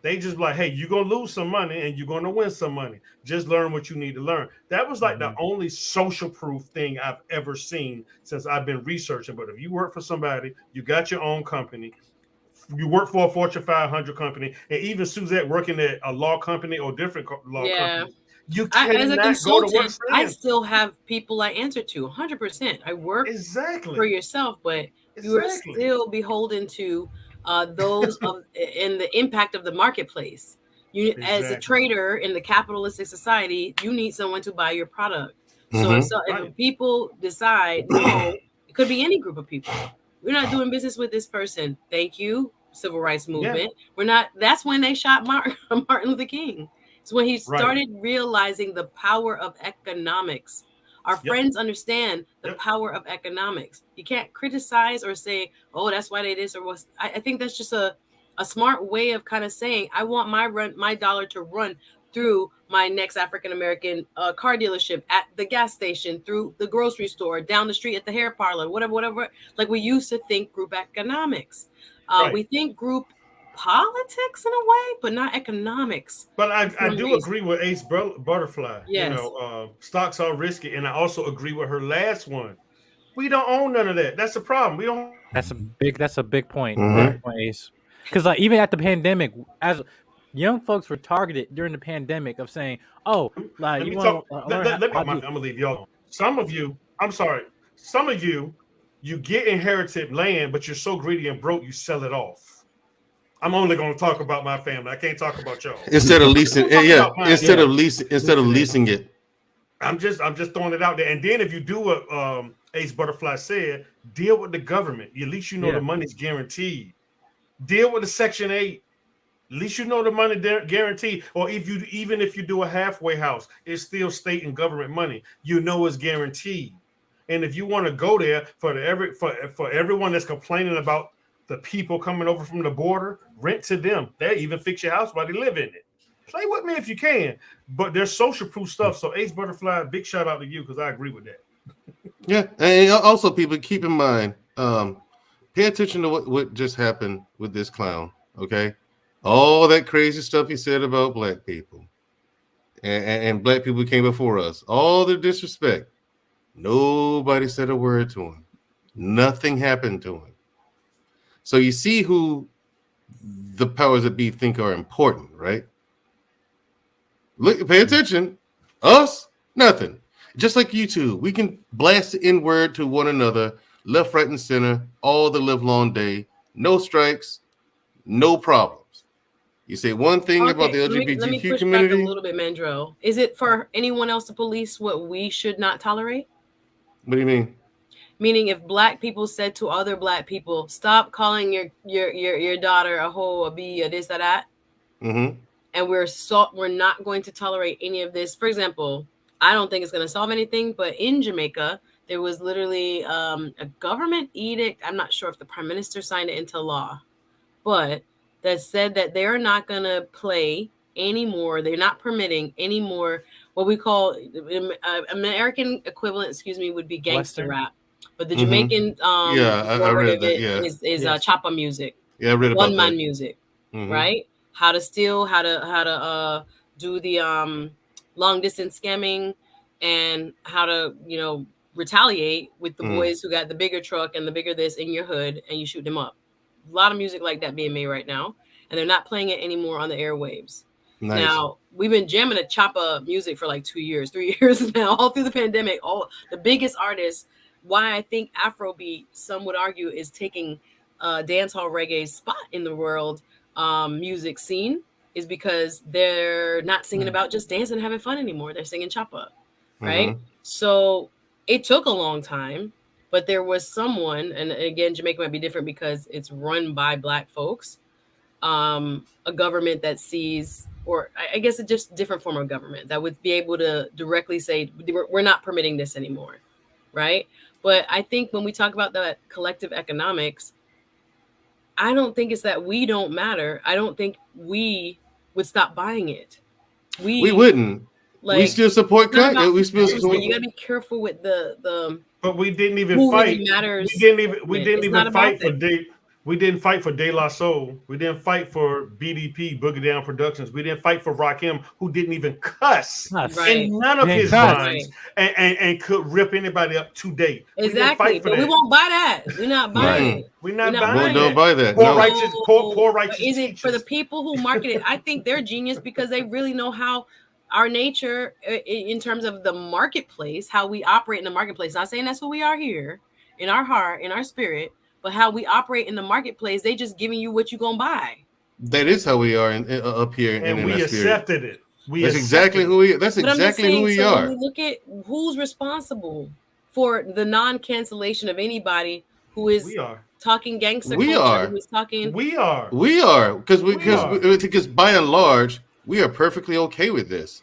They just like, hey, you're gonna lose some money and you're gonna win some money. Just learn what you need to learn. That was like the only social proof thing I've ever seen since I've been researching. But if you work for somebody, you got your own company, you work for a Fortune 500 company, and even Suzette working at a law company or different law Yeah. companies, you As a cannot go to work consultant, I saying still have people I answer to 100%. I work for exactly, yourself, but you are exactly, still beholden to those of in the impact of the marketplace. You, as a exactly. trader in the capitalistic society, you need someone to buy your product. So Mm-hmm. if Right, people decide no, it could be any group of people. We're not doing business with this person. Thank you, civil rights yeah, movement. We're not. That's when they shot Martin Luther King. It's when he right, started realizing the power of economics. Our yep, friends understand the yep. power of economics. You can't criticize or say, "Oh, that's why they this or was." I think that's just a smart way of kind of saying, "I want my dollar to run through my next African American car dealership, at the gas station, through the grocery store, down the street at the hair parlor, whatever." Like we used to think group economics. Right. We think group politics in a way, but not economics But for I some do reason. agree with Ace Butterfly. Yes. Stocks are risky, and I also agree with her last one. We don't own none of that. That's the problem. We don't. That's a big point. Mm-hmm. Big point, Ace. Because like even at the pandemic, as young folks were targeted during the pandemic of saying, "Oh, like Let you me want talk. to learn Let me. how I'm to do." gonna leave y'all alone. Some of you. I'm sorry. Some of you. You get inherited land, but you're so greedy and broke, you sell it off. I'm only going to talk about my family. I can't talk about y'all. Instead of leasing, I'm talking yeah. about mine. Instead of leasing it. I'm just throwing it out there. And then if you do what Ace Butterfly said, deal with the government. At least you know the Yeah. money's guaranteed. Deal with the Section 8. At least you know the money guaranteed. Or even if you do a halfway house, it's still state and government money. You know it's guaranteed. And if you want to go there for everyone that's complaining about the people coming over from the border, rent to them. They even fix your house while they live in it. Play with me if you can. But there's social proof stuff. So Ace Butterfly, big shout out to you because I agree with that. Yeah, and also people keep in mind, pay attention to what just happened with this clown. Okay, all that crazy stuff he said about black people and black people came before us, all the disrespect. Nobody said a word to him. Nothing happened to him. So you see who the powers that be think are important, right? Look, pay attention. Us, nothing. Just like you two, we can blast the N word to one another, left, right, and center, all the live long day. No strikes, no problems. You say one thing about Okay, the let me LGBTQ push back a community. little bit, Mandro. Is it for anyone else to police what we should not tolerate? What do you mean? Meaning, if black people said to other black people, "Stop calling your daughter a hoe, a b, a this, a that," Mm-hmm. and we're not going to tolerate any of this. For example, I don't think it's going to solve anything, but in Jamaica, there was literally a government edict. I'm not sure if the prime minister signed it into law, but that said that they're not going to play anymore. They're not permitting anymore what we call American equivalent, excuse me, would be gangster Western? rap. But the Mm-hmm. Jamaican Yeah, I word read of that. it Yeah, is Yes. chopper music, yeah, I read one about man that. music, Mm-hmm. right? How to steal, how to do the long distance scamming, and how to retaliate with the boys who got the bigger truck and the bigger this in your hood, and you shoot them up. A lot of music like that being made right now, and they're not playing it anymore on the airwaves. Nice. Now, we've been jamming a choppa music for like 2 years, 3 years now, all through the pandemic. All the biggest artists, why I think Afrobeat, some would argue, is taking dancehall reggae's spot in the world music scene, is because they're not singing about just dancing and having fun anymore. They're singing choppa, right? Mm-hmm. So it took a long time, but there was someone, and again, Jamaica might be different because it's run by black folks, a government that sees, or I guess a just different form of government that would be able to directly say, we're not permitting this anymore, right? But I think when we talk about that collective economics, I don't think it's that we don't matter. I don't think we would stop buying it. We wouldn't. We like still support it's not Kanye. about We still comparison. support. You gotta be careful with the But we didn't even who fight. really matters. We didn't It's even not about fight for that. we didn't fight for De La Soul. We didn't fight for BDP, Boogie Down Productions. We didn't fight for Rakim, who didn't even cuss Us. Right. in none of Didn't his cuss. rhymes and could rip anybody up today. We didn't Exactly, fight for but we that. won't buy that. We're not buying Mm-mm. it. We're We're not not buying Don't it. buy that. Poor No. righteous, poor righteous Is it for the teachers. people who market it? I think they're genius because they really know how our nature, in terms of the marketplace, how we operate in the marketplace. Not saying that's who we are here, in our heart, in our spirit, but how we operate in the marketplace. They just giving you what you gonna buy. That is how we are up here and And in we that spirit. accepted it. That's exactly who we. That's But I'm just exactly who saying. we So when are. we look at who's responsible for the non-cancellation of anybody who is We are. talking gangster We culture, are. who is talking. We are. We are because are. because by and large we are perfectly okay with this.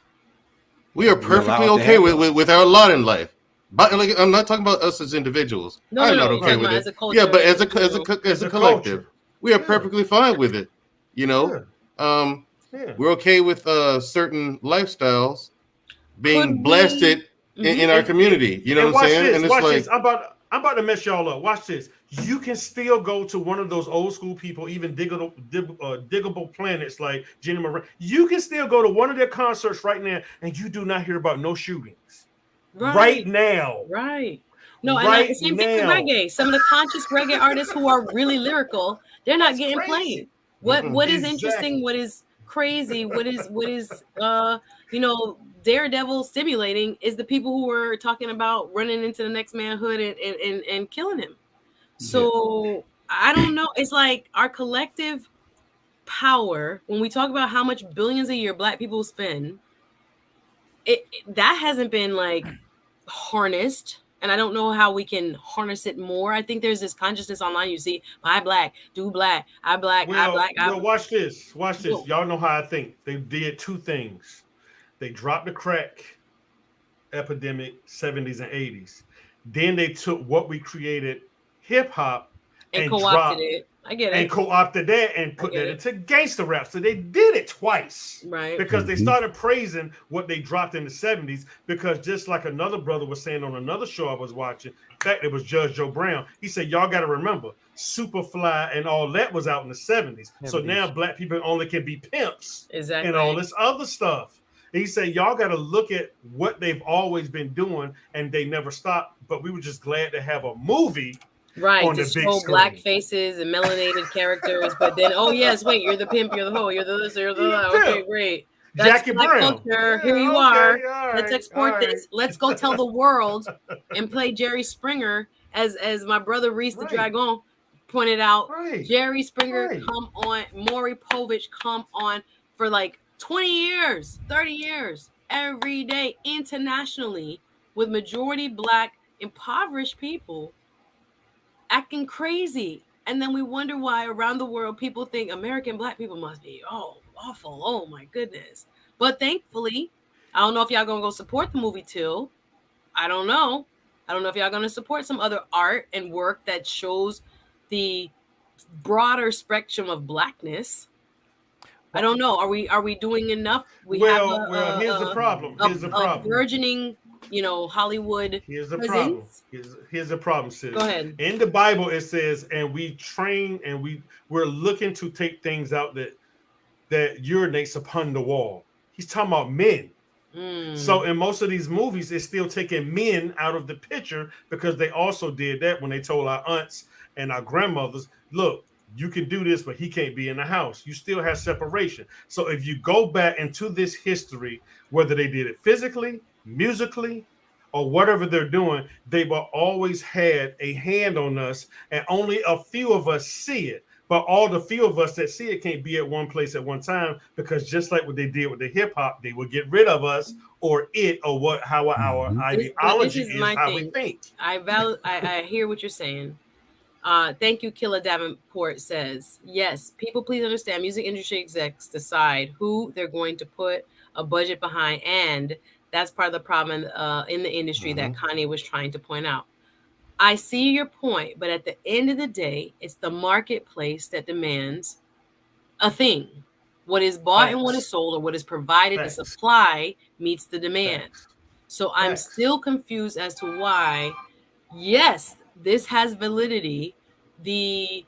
We are We're perfectly allowed to okay have with our lot in life. But like, I'm not talking about us as individuals. No, I'm no, not no. okay Talking with about it. as a culture. Yeah, but as As a a collective, culture. we are Yeah. perfectly fine with it. You know, Yeah. we're okay with certain lifestyles being Could we- blasted in our And- community. You know and what I'm watch saying? this. And it's Watch like this. I'm about to mess y'all up. Watch this. You can still go to one of those old school people, even diggable planets like Jenny Moran. You can still go to one of their concerts right now, and you do not hear about no shootings. Right now. Right. No, Right and same thing with now. reggae. Some of the conscious reggae artists who are really lyrical, they're not That's getting crazy. played. What is Exactly. interesting, what is crazy, what is daredevil stimulating is the people who are talking about running into the next manhood and killing him. So I don't know. It's like our collective power, when we talk about how much billions a year black people spend, that hasn't been like harnessed, and I don't know how we can harness it more. I think there's this consciousness online. You see, buy black, do black, I black, I black. Well, watch this. Watch this. Whoa. Y'all know how I think. They did two things. They dropped the crack epidemic 70s and 80s. Then they took what we created, hip hop, and dropped co-opted it. I get it. and co-opted that and put that into gangster rap. So they did it twice. Right. Because they started praising what they dropped in the 70s. Because just like another brother was saying on another show I was watching, in fact, it was Judge Joe Brown. He said, y'all got to remember, Superfly and all that was out in the 70s. So now black people only can be pimps Exactly. and all this other stuff. And he said, y'all got to look at what they've always been doing, and they never stopped. But we were just glad to have a movie. Right, on to the big show screen. black faces and melanated characters, but then, oh yes, wait, you're the pimp, you're the hoe, you're the this, you're the that. Okay, great. That's Jackie black Brown. culture. Here you Okay, are. all Let's right, export all this. right. Let's go tell the world and play Jerry Springer as my brother Reese the Right. Dragon. pointed out. Right. Jerry Springer, Right. come on. Maury Povich, come on. For like 20 years, 30 years, every day, internationally, with majority Black, impoverished people acting crazy. And then we wonder why around the world people think American Black people must be, awful. Oh my goodness. But thankfully, I don't know if y'all gonna go support the movie Till. I don't know. I don't know if y'all gonna support some other art and work that shows the broader spectrum of Blackness. I don't know. Are we doing enough? We have Well, here's the problem. Here's the a problem. burgeoning, Hollywood Here's the problem. presence. Here's the problem, sis. Go ahead. In the Bible, it says, and we train and we're looking to take things out that urinates upon the wall. He's talking about men. So in most of these movies, it's still taking men out of the picture because they also did that when they told our aunts and our grandmothers, look, you can do this, but he can't be in the house. You still have separation. So if you go back into this history, whether they did it physically, musically, or whatever they're doing, they will always had a hand on us, and only a few of us see it. But all the few of us that see it can't be at one place at one time, because just like what they did with the hip hop, they will get rid of us or how our ideology is how we think. I hear what you're saying. Thank you, Killa Davenport says, yes, people please understand music industry execs decide who they're going to put a budget behind, and that's part of the problem in the industry that Kanye was trying to point out. I see your point, but at the end of the day, it's the marketplace that demands a thing. What is bought and what is sold, or what is provided, the supply meets the demand. So I'm still confused as to why, yes, this has validity. The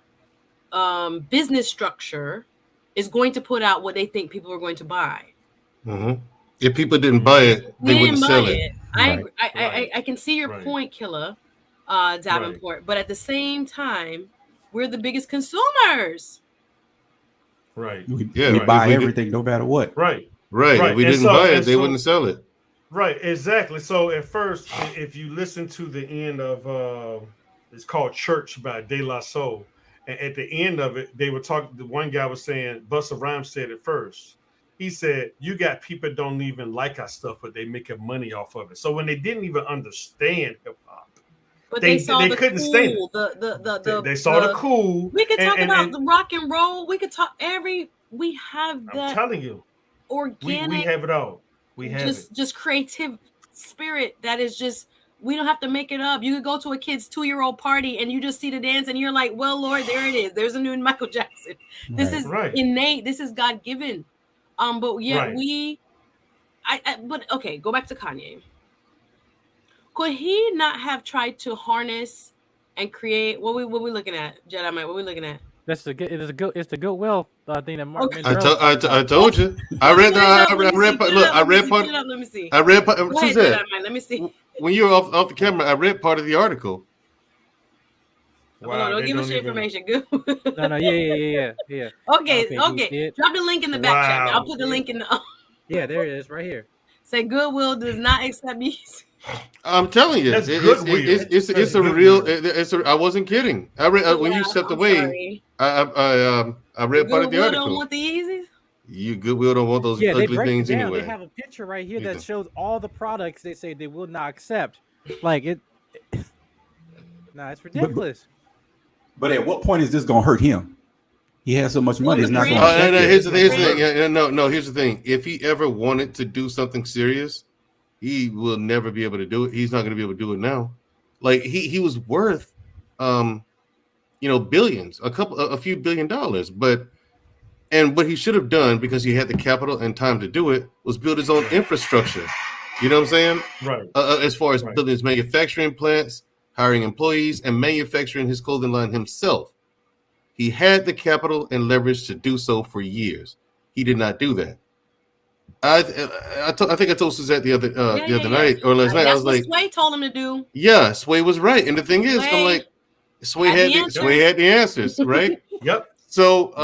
business structure is going to put out what they think people are going to buy. If people didn't buy it, they wouldn't sell it. I can see your point, Killa Davenport, but at the same time, we're the biggest consumers. Right. We buy everything no matter what. Right. If we didn't buy it, they wouldn't sell it. Right, exactly. So at first, if you listen to the end of it's called Church by De La Soul, and at the end of it, they were talking. The one guy was saying, Busta Rhymes said it first. He said, "You got people don't even like our stuff, but they making money off of it." So when they didn't even understand hip hop, but they couldn't stand it. They saw the cool. We could talk about the rock and roll. We could talk we have that. I'm telling you, organic. We have it all. We have just creative spirit that is just. We don't have to make it up. You could go to a kid's 2-year-old party and you just see the dance and you're like, well, Lord, there it is. There's a new Michael Jackson. This is innate. This is God given. But yet but okay, go back to Kanye. Could he not have tried to harness and create what we looking at, Jedi Mike? What we looking at? It's the goodwill thing that Mark. Okay. I told you. I read part. Let me see. I read part. Go ahead, Jedi Mike. Let me see. When you were off the camera, I read part of the article. Wow, don't give us your information. Good. No, yeah. Okay. Drop the link in the back chat. I'll put the link in the. Yeah, there it is, right here. Say Goodwill does not accept music. I'm telling you, it's a real. I wasn't kidding. I read when you stepped away. I read part of the article. Don't want the Yeezys. You Goodwill don't want those ugly things anyway. They have a picture right here that shows all the products they say they will not accept. Like it. Nah, it's ridiculous. But at what point is this gonna hurt him? He has so much money. It's not gonna. Here's the thing. Here's the thing. If he ever wanted to do something serious, he will never be able to do it. He's not going to be able to do it now. Like he was worth, billions, a few $1 billion. But what he should have done, because he had the capital and time to do it, was build his own infrastructure. You know what I'm saying? Right. As far as building his manufacturing plants, hiring employees, and manufacturing his clothing line himself. He had the capital and leverage to do so for years. He did not do that. I think I told Suzette the other night or last night. I was like, Sway told him to do. Yeah, Sway was right, and the thing is, I'm like, Sway had the answers, right? Yep. So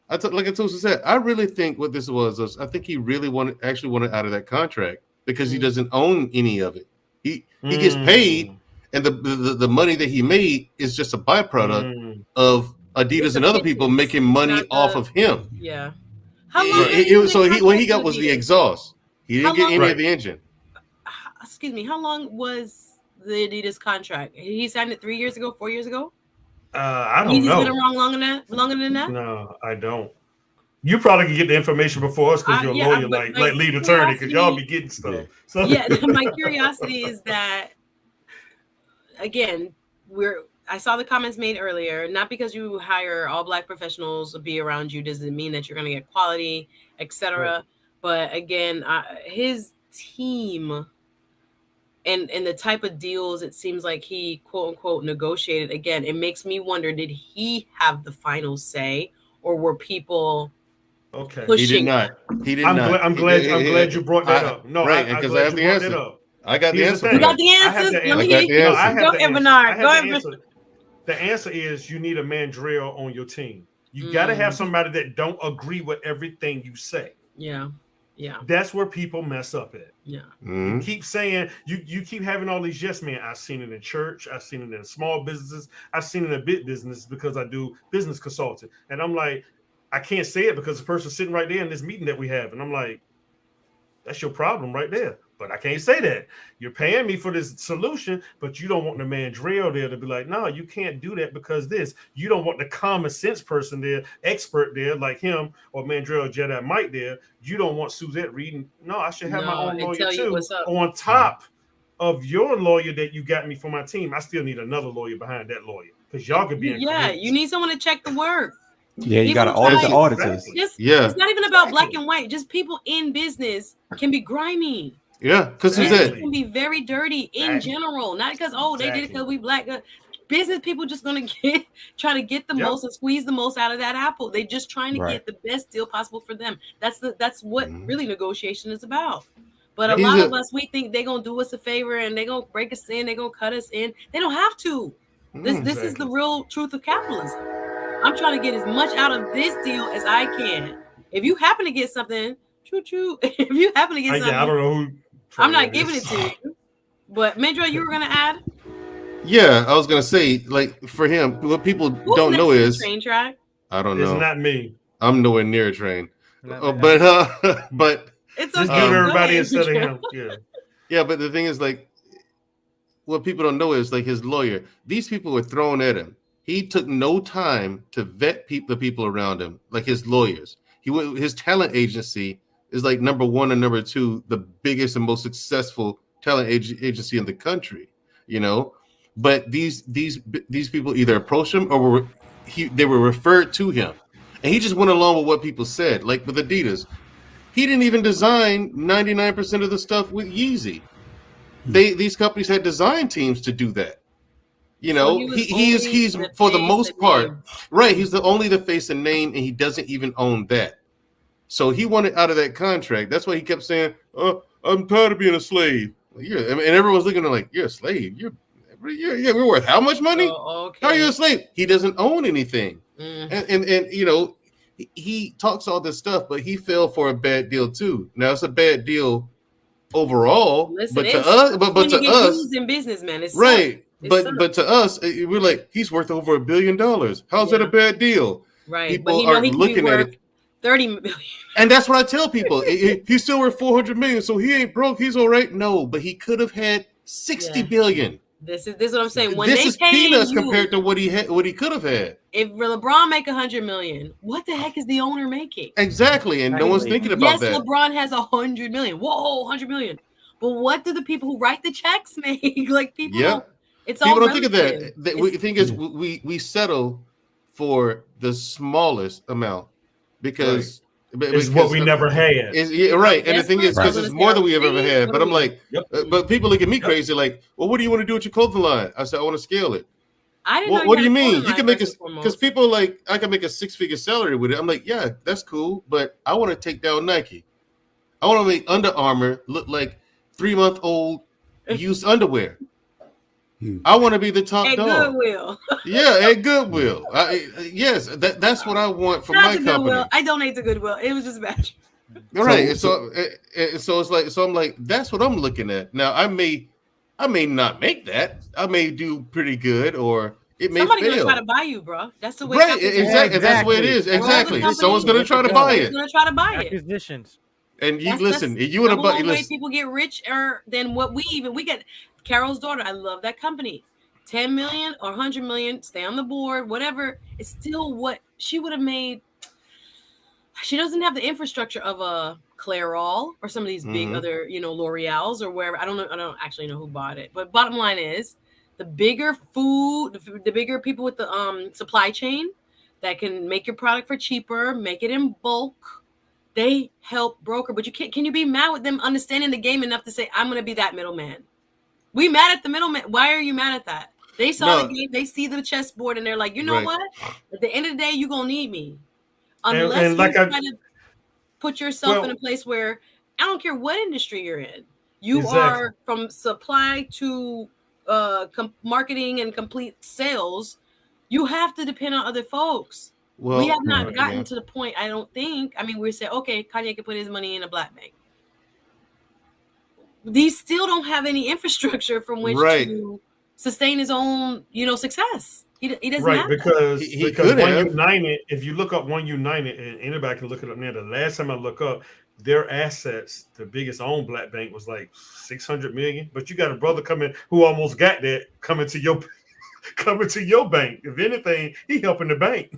I told Suzette, I really think what this was I think he really wanted out of that contract because he doesn't own any of it. He gets paid, and the money that he made is just a byproduct of It's Adidas the and other people pictures, making money not off the of him. yeah. How long Right. did he was So in what he contract got with was the Adidas? exhaust. He How didn't get long? any Right. of the engine. Excuse me. How long was the Adidas contract? He signed it 3 years ago, 4 years ago. I don't He's been know. around longer than that. No, I don't. You probably can get the information before us because you're a Yeah, lawyer, but like my lead attorney, because y'all be curiosity, getting Yeah. stuff. So yeah, my curiosity is that again, I saw the comments made earlier. Not because you hire all black professionals to be around you doesn't mean that you're going to get quality, right. etc. But again, his team and the type of deals it seems like he quote unquote negotiated. Again, it makes me wonder: did he have the final say, or were people Okay. He did pushing? not. He did not. I'm glad you brought that up. No, Right, and I'm because I glad have you the brought that answer. up. I got the Here's the answer for You thing. got that. the I have answers. the Let I me answer. hear got the you. No, I answer. have Go, the ahead, answer. Bernard. I Go have the ahead. answer. The answer is you need a Mandrill on your team. You got to have Mm, somebody that don't agree with everything you say. yeah, yeah, That's where people mess up at. yeah. You Mhm. keep saying you keep having all these yes men. I've seen it in church. I've seen it in small businesses. I've seen it in big business because I do business consulting. And I'm like, I can't say it because the person's sitting right there in this meeting that we have. And I'm like, that's your problem right there. But I can't say that. You're paying me for this solution, but you don't want the man drill there to be like, no, you can't do that because this. You don't want the common sense person there, expert there, like him or Mandrill Jedi Mike there. You don't want Suzette reading. No, I should have my No, own and lawyer tell you too. what's up. On top of your lawyer that you got me for my team, I still need another lawyer behind that lawyer because y'all could be in Yeah, you cahoots. need someone to check the work. Yeah, you got People to audit the try. auditors. Exactly. Just Yeah, it's not even about black Exactly. and white. Just people in business can be grimy. yeah. Because who's Business that? can Exactly. be very dirty in That general. Not because they did it because exactly. we black. Business people just gonna get try to get the Yep. most and squeeze the most out of that apple. They just trying to Right. get the best deal possible for them. That's what Mhm. really negotiation is about. But a Yep. He's lot of a. us, we think they're gonna do us a favor and they're gonna break us in, they're gonna cut us in. They don't have to. This Mm. this is the Exactly. real truth of capitalism. I'm trying to get as much out of this deal as I can. If you happen to get something, choo choo. If you happen to get Yeah, I something, don't know who I'm Trey not that giving it is. to you. But Medra, you were gonna add Yeah, I was gonna say, like, for him, what people who's don't know next to the is train track? I don't It's know. not me. I'm nowhere near a train. Not But that. but It's Just okay. mute Go everybody ahead, instead of Medra. him. Yeah. yeah, but the thing is, like, what people don't know is like his lawyer. These people were thrown at him. He took no time to vet the people around him, like his lawyers. His talent agency is like number one or number two, the biggest and most successful talent agency in the country. You know, but these people either approached him or they were referred to him, and he just went along with what people said. Like with Adidas, he didn't even design 99% of the stuff with Yeezy. These companies had design teams to do that. You So know, he was he's only the for the face most and part name. right. He's the only the face and name, and he doesn't even own that. So he wanted out of that contract. That's why he kept saying, "Oh, I'm tired of being a slave." Well, and everyone's looking at him like, "You're a slave. You're worth how much money? Oh, How are you okay. a slave?" He doesn't own anything, Mm. and you know, he talks all this stuff, but he fell for a bad deal too. Now it's a bad deal overall, Listen, but to it us, sucks but when you to get us, used in business, man. It sucks. right? It sucks. But to us, we're like, he's worth over $1 billion. How's that a Yeah, bad deal? right. But People he know aren't he could be looking at worth it, 30 million. and that's what I tell people. He's still worth 400 million, so he ain't broke. He's all right. No, but he could have had 60 Yeah. billion. This is what I'm saying. When This they is paying peanuts you, compared to what he could have had. if LeBron make 100 million, what the heck is the owner making? Exactly, and no one's Exactly. thinking about Yes, that. LeBron has 100 million. Whoa, 100 million. But what do the people who write the checks make? Like people don't. Yep. It's People all don't think of relative. that. We think is we settle for the smallest amount because It's what we never had. is We are right. And the thing desperate. is, Right. because We're it's gonna more stay than we have ever overseas. had. What But are I'm we? like, Yep. but people look at me Yep. crazy, like, well, what do you want to do with your clothing line? I said, I want to scale it. I didn't know What do had you a clothing mean? You line can make first a and because foremost. people like I can make a 6-figure salary with it. I'm like, yeah, that's cool, but I want to take down Nike. I want to make Under Armour look like 3-month-old used underwear. I want to be the top At dog. Goodwill. Yeah, at Goodwill. Yes, that's what I want for Shout out my to Goodwill. company. I donate to Goodwill. It was just bad. All right, So so it's like I'm like that's what I'm looking at now. I may not make that. I may do pretty good, or It may Somebody's gonna try fail. to buy you, bro. That's the way Right, companies exactly. That's the way it Exactly. is. all the Exactly. companies. Someone's going to try to buy Somebody's it. gonna try to buy it. Acquisitions. And you That's listen, you would the have bought. whole way Listen, people get richer than what we get. Carol's daughter, I love that company. 10 million or 100 million, stay on the board, whatever. It's still what she would have made. She doesn't have the infrastructure of a Clairol or some of these big Mhm. other, L'Oreals or wherever. I don't actually know who bought it. But bottom line is, the bigger food, the bigger people with the supply chain that can make your product for cheaper, make it in bulk, they help broker. But can you be mad with them understanding the game enough to say, I'm gonna be that middleman? We mad at the middleman. Why are you mad at that? They saw the No, game, they see the chessboard, and they're like, you know right. what? At the end of the day, you're gonna need me. and Unless and you like I try to put yourself in a well place where I don't care what industry you're in. You exactly. are from supply to marketing and complete sales. You have to depend on other folks. We have Well, not Right. gotten yeah. to the point, I don't think. I mean, we say, okay, Kanye can put his money in a black bank. These still don't have any infrastructure from which Right. to sustain his own, success. He doesn't Right, have that. He because could One have. United, if you look up One United, and anybody can look it up now. The last time I look up their assets, the biggest owned black bank was like 600 million. But you got a brother coming who almost got that coming to your coming to your bank. If anything, he helping the bank.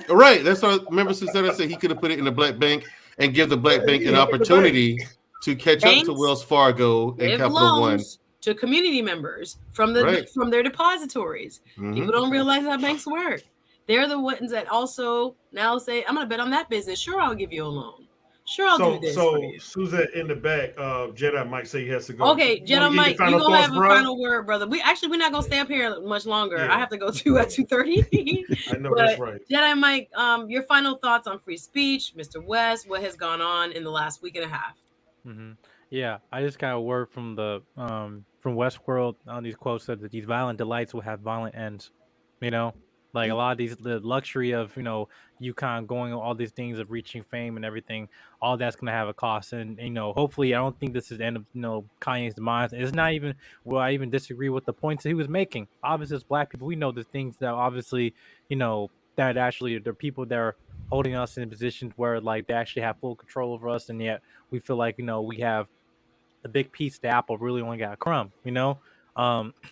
Right. That's what. Remember, Susanna said he could have put it in the black bank and give the black bank He an helping the bank. opportunity to catch up to Banks Wells Fargo and give Capital One. loans to community members from Right. from their depositories. Mm-hmm. People don't realize how banks work. They're the ones that also now say, I'm gonna bet on that business. Sure, I'll give you a loan. Sure, I'll do this for So you. Suzette in the back, Jedi might say he has to go. Okay, You want to Jedi get your Mike, you final gonna thoughts, have a bro? final word, brother. We're not gonna stay up here much longer. I Yeah, have to go to at 2:30. I know that's But right. Jedi Mike, your final thoughts on free speech, Mr. West, what has gone on in the last week and a half? Hmm. Yeah, I just got a word from Westworld on these quotes said that these violent delights will have violent ends. You know, like a lot of the luxury of UConn going all these things of reaching fame and everything, all that's gonna have a cost. And hopefully, I don't think this is the end of Kanye's demise. It's not even well, I even disagree with the points that he was making. Obviously, as Black people, we know the things that obviously that actually the people that are holding us in positions where like they actually have full control over us, and yet we feel like we have the big piece of the apple really only got a crumb.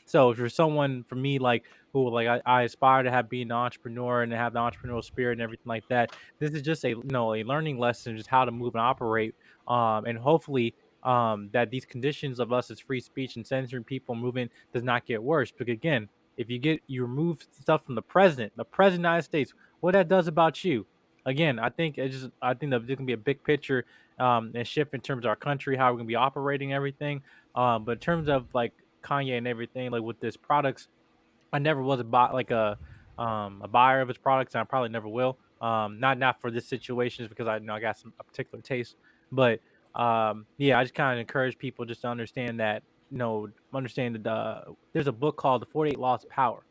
So if you're someone for me like who like I aspire to have being an entrepreneur and to have the entrepreneurial spirit and everything like that, this is just a a learning lesson just how to move and operate. And hopefully that these conditions of us as free speech and censoring people moving does not get worse. Because again, if you remove stuff from the president of the United States, what that does about you. Again, I think that there can be a big picture and shift in terms of our country, how we're gonna be operating everything. But in terms of like Kanye and everything, like with this products, I never was a buyer of his products, and I probably never will. Not for this situation, just because I got a particular taste. But yeah, I just kind of encourage people just to understand that understand that there's a book called The 48 Laws of Power.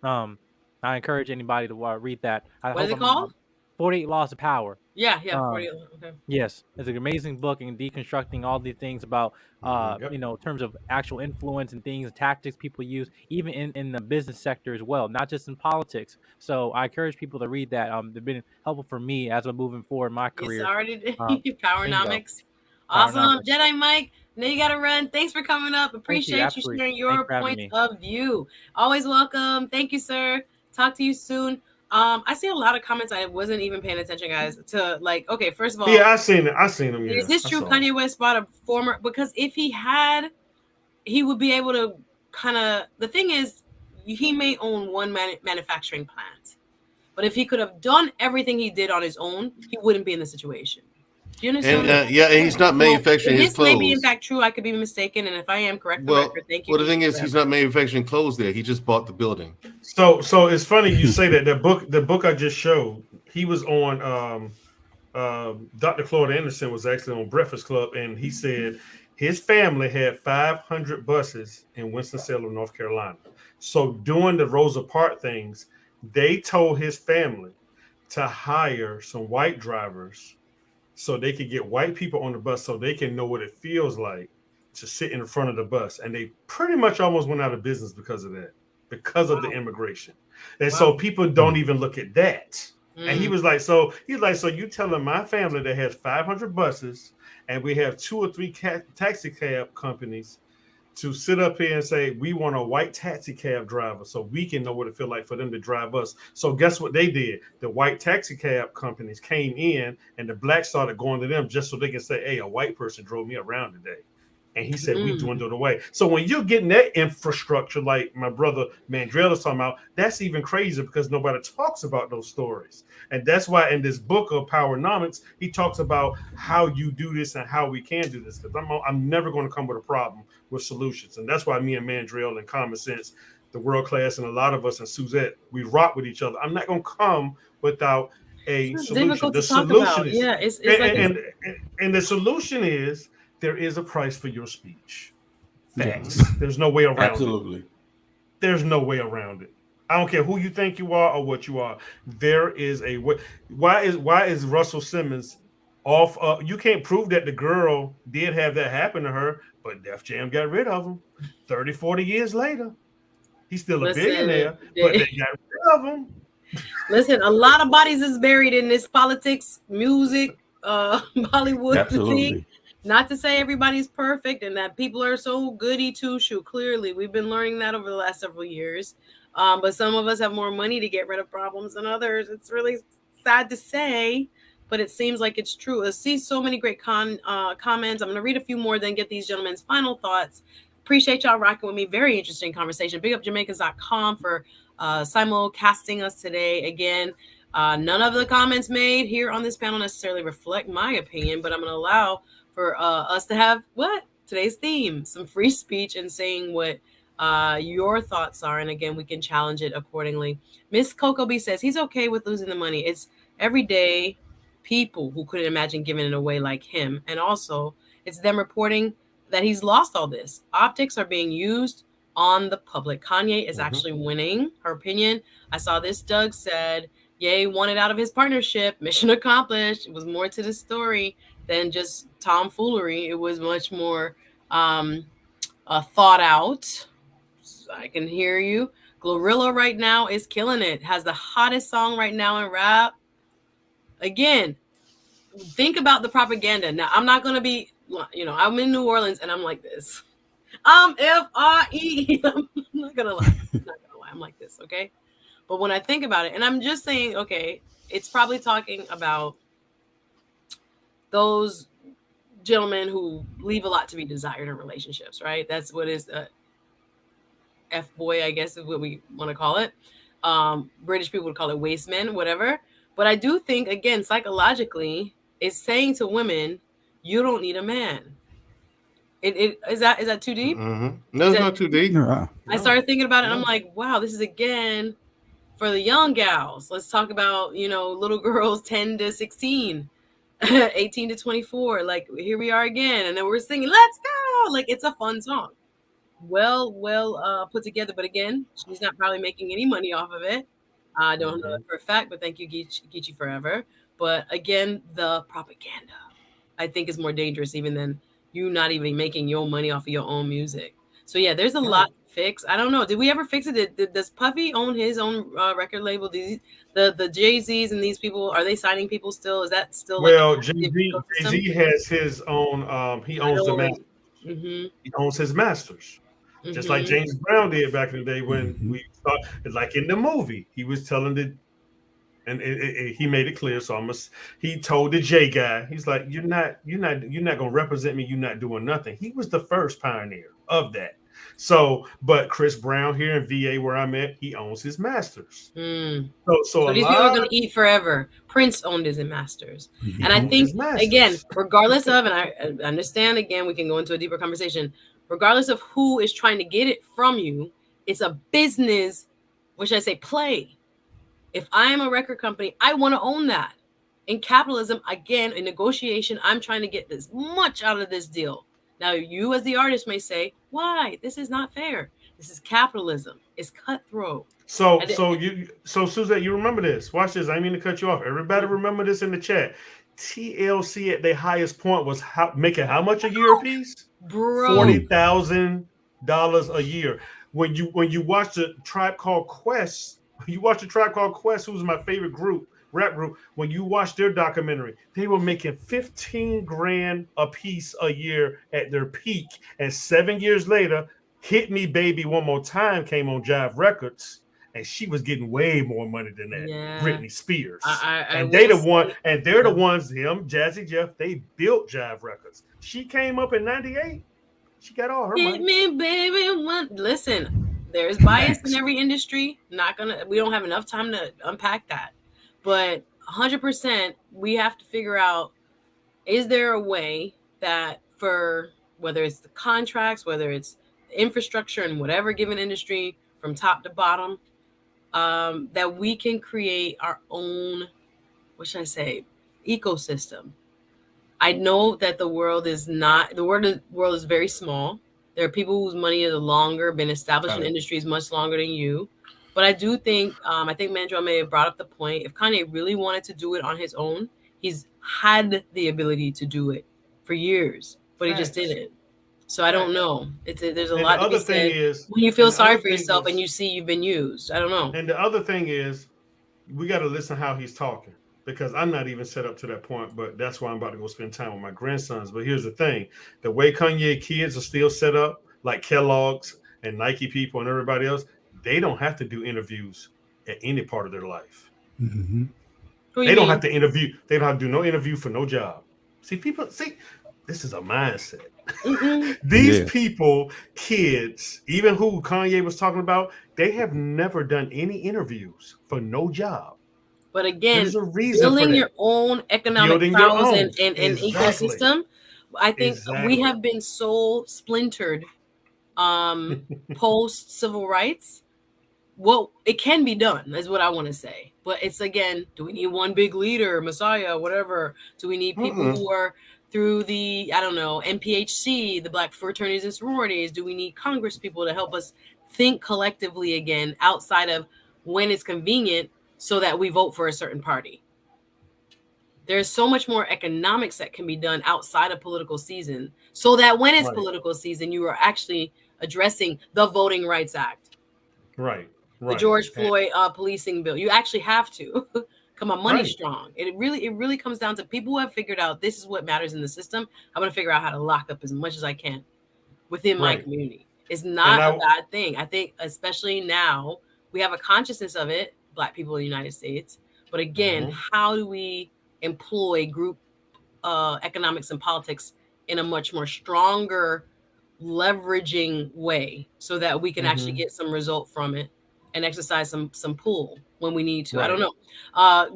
Um, I encourage anybody to read that. I What is hope it called? I'm 48 Laws of Power. Yeah, Um, 40. Okay. Yes, it's an amazing book and deconstructing all the things about Yep. in terms of actual influence and things and tactics people use, even in the business sector as well, not just in politics. So I encourage people to read that. They've been helpful for me as I'm moving forward in my It's career. already There you go. Powernomics. Awesome. Powernomics. Jedi Mike, now you got to run. Thanks for coming up. Thank you. Appreciate you Absolutely. sharing Thanks your for having points me. of view. Always welcome. Thank you, sir. Talk to you soon. I see a lot of comments. I wasn't even paying attention, guys. To like, okay, first of all, Yeah, I seen it. I seen him. is Yeah, this I true? saw him. Kanye West bought a former, because if he had, he would be able to kind of. The thing is, he may own one manufacturing plant, but if he could have done everything he did on his own, he wouldn't be in the situation. Do you And understand what I'm yeah, and he's not so manufacturing his this may be in clothes. fact true. I could be mistaken, and if I am, correct the Well, record. Thank you. well, the Keep thing it is, he's forever. not manufacturing clothes there. He just bought the building. So it's funny you say that. The book I just showed, he was on. Dr. Claude Anderson was actually on Breakfast Club, and he said his family had 500 buses in Winston-Salem, North Carolina. So doing the Rosa Parks things, they told his family to hire some white drivers so they could get white people on the bus so they can know what it feels like to sit in front of the bus. And they pretty much almost went out of business because of that. because of the Wow. immigration. And so Wow. people don't even look at that. And he Mm. was like, so you telling my family that has 500 buses and we have 2 or 3 taxi cab companies to sit up here and say we want a white taxi cab driver so we can know what it feels like for them to drive us. So guess what they did? The white taxi cab companies came in and the blacks started going to them just so they can say, hey, a white person drove me around today. And he said, we Mm. dwindled away. So when you're getting that infrastructure, like my brother Mandrell is talking about, that's even crazier because nobody talks about those stories. And that's why in this book of Powernomics, he talks about how you do this and how we can do this. Because I'm never going to come with a problem with solutions. And that's why me and Mandrell and Common Sense, the world class, and a lot of us and Suzette, we rock with each other. I'm not going to come without a It's solution. difficult The to talk about. solution is, Yeah, it's like and, and, and the solution is, there is a price for your speech. Yes, Facts. There's no way around it. absolutely. There's no way around it. I don't care who you think you are or what you are. There is a way. Why is Russell Simmons off? You can't prove that the girl did have that happen to her, but Def Jam got rid of him 30, 40 years later. He's still a listen, billionaire, but they got rid of him. listen, a lot of bodies is buried in this politics, music, Bollywood thing. Absolutely. Not to say everybody's perfect and that people are so goody two shoe. Clearly, we've been learning that over the last several years. But some of us have more money to get rid of problems than others. It's really sad to say, but it seems like it's true. I see so many great comments. I'm going to read a few more, then get these gentlemen's final thoughts. Appreciate y'all rocking with me. Very interesting conversation. BigUpJamaicans.com for simulcasting us today. Again, none of the comments made here on this panel necessarily reflect my opinion, but I'm going to allow for us to have today's theme, some free speech and saying what your thoughts are. And again, we can challenge it accordingly. Miss Coco B says he's okay with losing the money. It's everyday people who couldn't imagine giving it away like him. And also, it's them reporting that he's lost all this. Optics are being used on the public. Kanye is actually winning. Her opinion. I saw this. Doug said, Ye wanted out of his partnership. Mission accomplished. It was more to the story than just tomfoolery. It was much more thought out. I can hear you. Glorilla right now is killing it. Has the hottest song right now in rap. Again, think about the propaganda. Now, I'm not going to be, I'm in New Orleans and I'm like this. I'm F-R-E. I'm not going to lie. I'm like this, okay? But when I think about it, and I'm just saying, okay, it's probably talking about those gentlemen who leave a lot to be desired in relationships, right? That's what is F-boy, I guess is what we want to call it. British people would call it waste men, whatever. But I do think, again, psychologically, it's saying to women, you don't need a man. Is that too deep? No, it's not too deep. I started thinking about it and I'm like, wow, this is again for the young gals. Let's talk about, little girls 10 to 16, 18 to 24. Like, here we are again. And then we're singing, let's go. Like, it's a fun song. Well put together. But again, she's not probably making any money off of it. I don't know that for a fact, but thank you, Geechee Forever. But again, the propaganda, I think, is more dangerous even than you not even making your money off of your own music. So yeah, there's a lot to fix. I don't know. Did we ever fix it? Does Puffy own his own record label? The Jay-Z's and these people, are they signing people still? Is that still well, Jay-Z has his own. He owns the master. Mm-hmm. He owns his masters. Just like James Brown did back in the day when we thought, like in the movie, he was telling and he made it clear. So he told the J guy, he's like, you're not gonna represent me. You're not doing nothing. He was the first pioneer of that. So, but Chris Brown here in VA where I'm at, he owns his masters. So these people are gonna eat forever. Prince owned his masters, and I think again, regardless of, and I understand again, we can go into a deeper conversation. Regardless of who is trying to get it from you, it's a business, which I say play. If I am a record company, I want to own that. In capitalism, again, in negotiation, I'm trying to get this much out of this deal. Now, you as the artist may say, why? This is not fair. This is capitalism. It's cutthroat. So Suzette, you remember this. Watch this. I didn't mean to cut you off. Everybody remember this in the chat. TLC at their highest point was making how much a year a piece? Bro. $40,000 a year. when you watch the Tribe Called Quest, who's my favorite rap group. When you watch their documentary, they were making 15 grand a piece a year at their peak, and 7 years later, "Hit Me Baby One More Time" came on Jive Records, and she was getting way more money than that. Yeah. Britney Spears, I and they will the one, say, and they're the ones. Him, Jazzy Jeff, they built Jive Records. She came up in '98. She got all her hit money. me, baby. Listen, there's bias in Facts. every industry. We don't have enough time to unpack that. But 100%, we have to figure out, is there a way that for whether it's the contracts, whether it's infrastructure in whatever given industry from top to bottom, that we can create our own, what should I say, ecosystem. I know that the world is very small. There are people whose money is longer, been established in industries much longer than you. But I do think, I think Mandro may have brought up the point. If Kanye really wanted to do it on his own, he's had the ability to do it for years, but he just Facts. didn't. So I don't know. There's a And lot the to be other thing said is, when you feel and the sorry other for thing yourself and is- you see you've been used. I don't know. And the other thing is, we got to listen how he's talking, because I'm not even set up to that point. But that's why I'm about to go spend time with my grandsons. But here's the thing: the way Kanye kids are still set up, like Kellogg's and Nike people and everybody else, they don't have to do interviews at any part of their life. Mm-hmm. They don't have to interview. They don't have to do no interview for no job. See, this is a mindset. These people, kids, even who Kanye was talking about, they have never done any interviews for no job. But again, There's a reason for building that. your own economic Building your prowess own. and Exactly. ecosystem, I think we Exactly. have been so splintered post civil rights. Well, it can be done, is what I want to say. But it's, again, do we need one big leader, messiah, whatever? Do we need people who are through the, I don't know, NPHC, the Black fraternities and sororities? Do we need Congress people to help us think collectively again outside of when it's convenient so that we vote for a certain party? There's so much more economics that can be done outside of political season, so that when it's political season, you are actually addressing the Voting Rights Act. Right. The George Floyd policing bill. You actually have to come on money strong. It really comes down to people who have figured out this is what matters in the system. I'm going to figure out how to lock up as much as I can within my community. It's not a bad thing. I think especially now we have a consciousness of it, Black people in the United States. But again, how do we employ group economics and politics in a much more stronger leveraging way so that we can actually get some result from it and exercise some pull when we need to. I don't know. I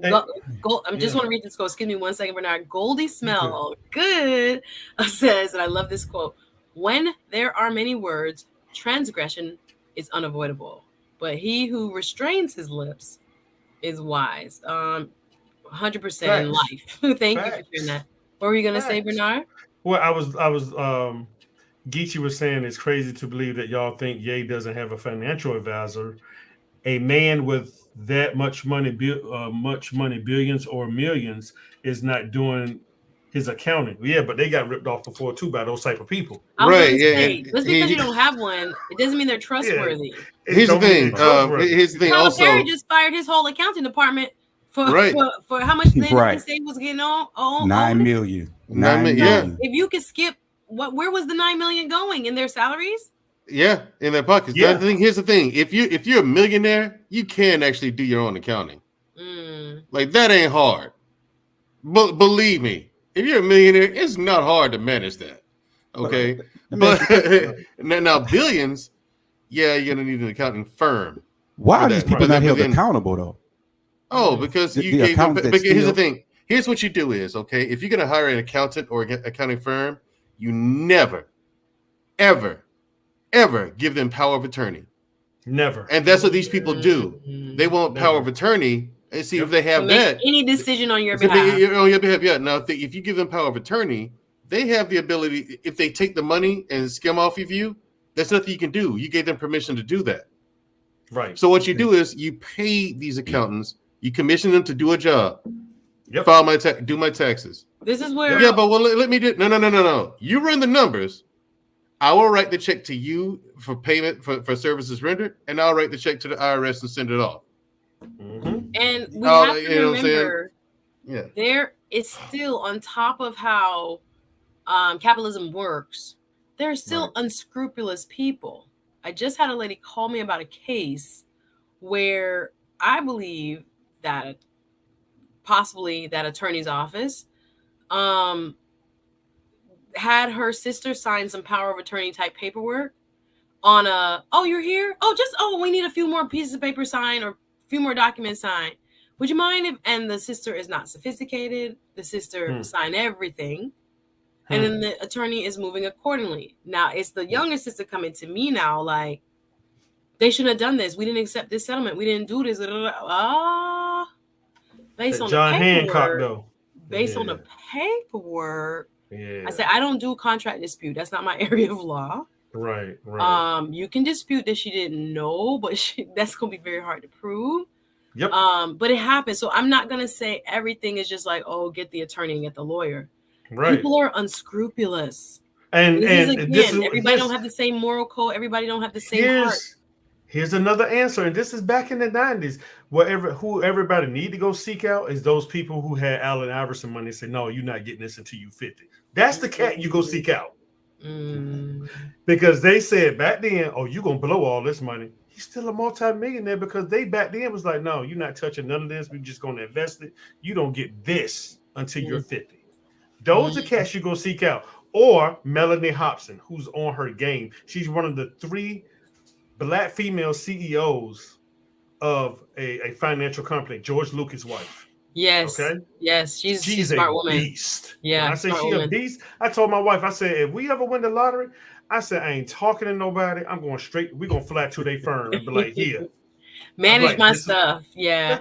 just want to read this quote. Excuse me 1 second, Bernard. Goldie Smell good says, and I love this quote: "When there are many words, transgression is unavoidable, but he who restrains his lips is wise." 100% in life. Thank you for sharing that. What were you gonna say, Bernard? Well, I was Geechee was saying it's crazy to believe that y'all think Ye doesn't have a financial advisor. A man with that much money, billions or millions, is not doing his accounting. Yeah, but they got ripped off before too by those type of people. Right. Yeah. Just because you don't have one, it doesn't mean they're trustworthy. Here's the thing. Tyler Also, Perry just fired his whole accounting department for how much did they say was getting on? 9 million. If you could skip where was the 9 million going in their salaries? Yeah, in their pockets. Yeah. Here's the thing. If you're a millionaire, you can actually do your own accounting. Like, that ain't hard. But believe me, if you're a millionaire, it's not hard to manage that. Okay. But now billions, you're gonna need an accounting firm. Why are these people not held accountable though? Oh, because you gave them, but here's the thing. Here's what you do is, okay, if you're gonna hire an accountant or an accounting firm, you never, ever give them power of attorney. Never. And that's what these people do. They want power of attorney and see if they have that. Any decision on your behalf. On your behalf, yeah. Now, if you give them power of attorney, they have the ability, if they take the money and skim off of you, there's nothing you can do. You gave them permission to do that. Right. So what you do is you pay these accountants, you commission them to do a job. Yep. Do my taxes. This is where but let me do no. You run the numbers. I will write the check to you for payment for services rendered, and I'll write the check to the IRS and send it off. Mm-hmm. And we Oh, have to you know what I'm saying? remember Yeah. there is still, on top of how capitalism works, there are still Right. unscrupulous people. I just had a lady call me about a case where I believe that possibly that attorney's office um, had her sister sign some power of attorney type paperwork on oh, you're here, we need a few more pieces of paper signed or a few more documents signed, would you mind if, and the sister is not sophisticated, the sister signed everything, and then the attorney is moving accordingly. Now it's the younger sister coming to me now like, they shouldn't have done this, we didn't accept this settlement, we didn't do this, based That on the John Hancock paperwork, though. based on the paperwork. Yeah. I said, I don't do contract dispute. That's not my area of law. Right. Right. You can dispute that she didn't know, but that's gonna be very hard to prove. Yep. But it happens. So I'm not gonna say everything is just like, oh, get the attorney and get the lawyer. Right. People are unscrupulous. And this is everybody don't have the same moral code. Everybody don't have the same heart. Here's another answer, and this is back in the 90s. Who everybody need to go seek out is those people who had Allen Iverson money and say, no, you're not getting this until you 50. That's the cat you go seek out. Because they said back then, oh, you're going to blow all this money. He's still a multi-millionaire because they back then was like, no, you're not touching none of this. We're just going to invest it. You don't get this until you're 50. Those are cats you go seek out. Or Melanie Hobson, who's on her game. She's one of the 3 Black female CEOs of a financial company, George Lucas' wife. Yes. Okay. Yes. She's a smart woman. Beast. Yeah. When I say she's a beast, I told my wife, I said, if we ever win the lottery, I said, I ain't talking to nobody. I'm going straight. We're going to fly to their firm and be like, here. Manage like, my stuff. Yeah.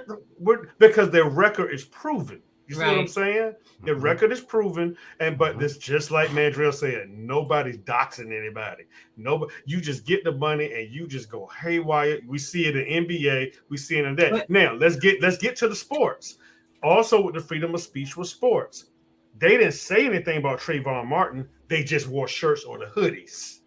Because their record is proven. You see what I'm saying? The record is proven, but this just like Mandrell said, nobody's doxing anybody. Nobody, you just get the money and you just go haywire. We see it in NBA, we see it in that. Now let's get to the sports. Also, with the freedom of speech with sports, they didn't say anything about Trayvon Martin. They just wore shirts or the hoodies.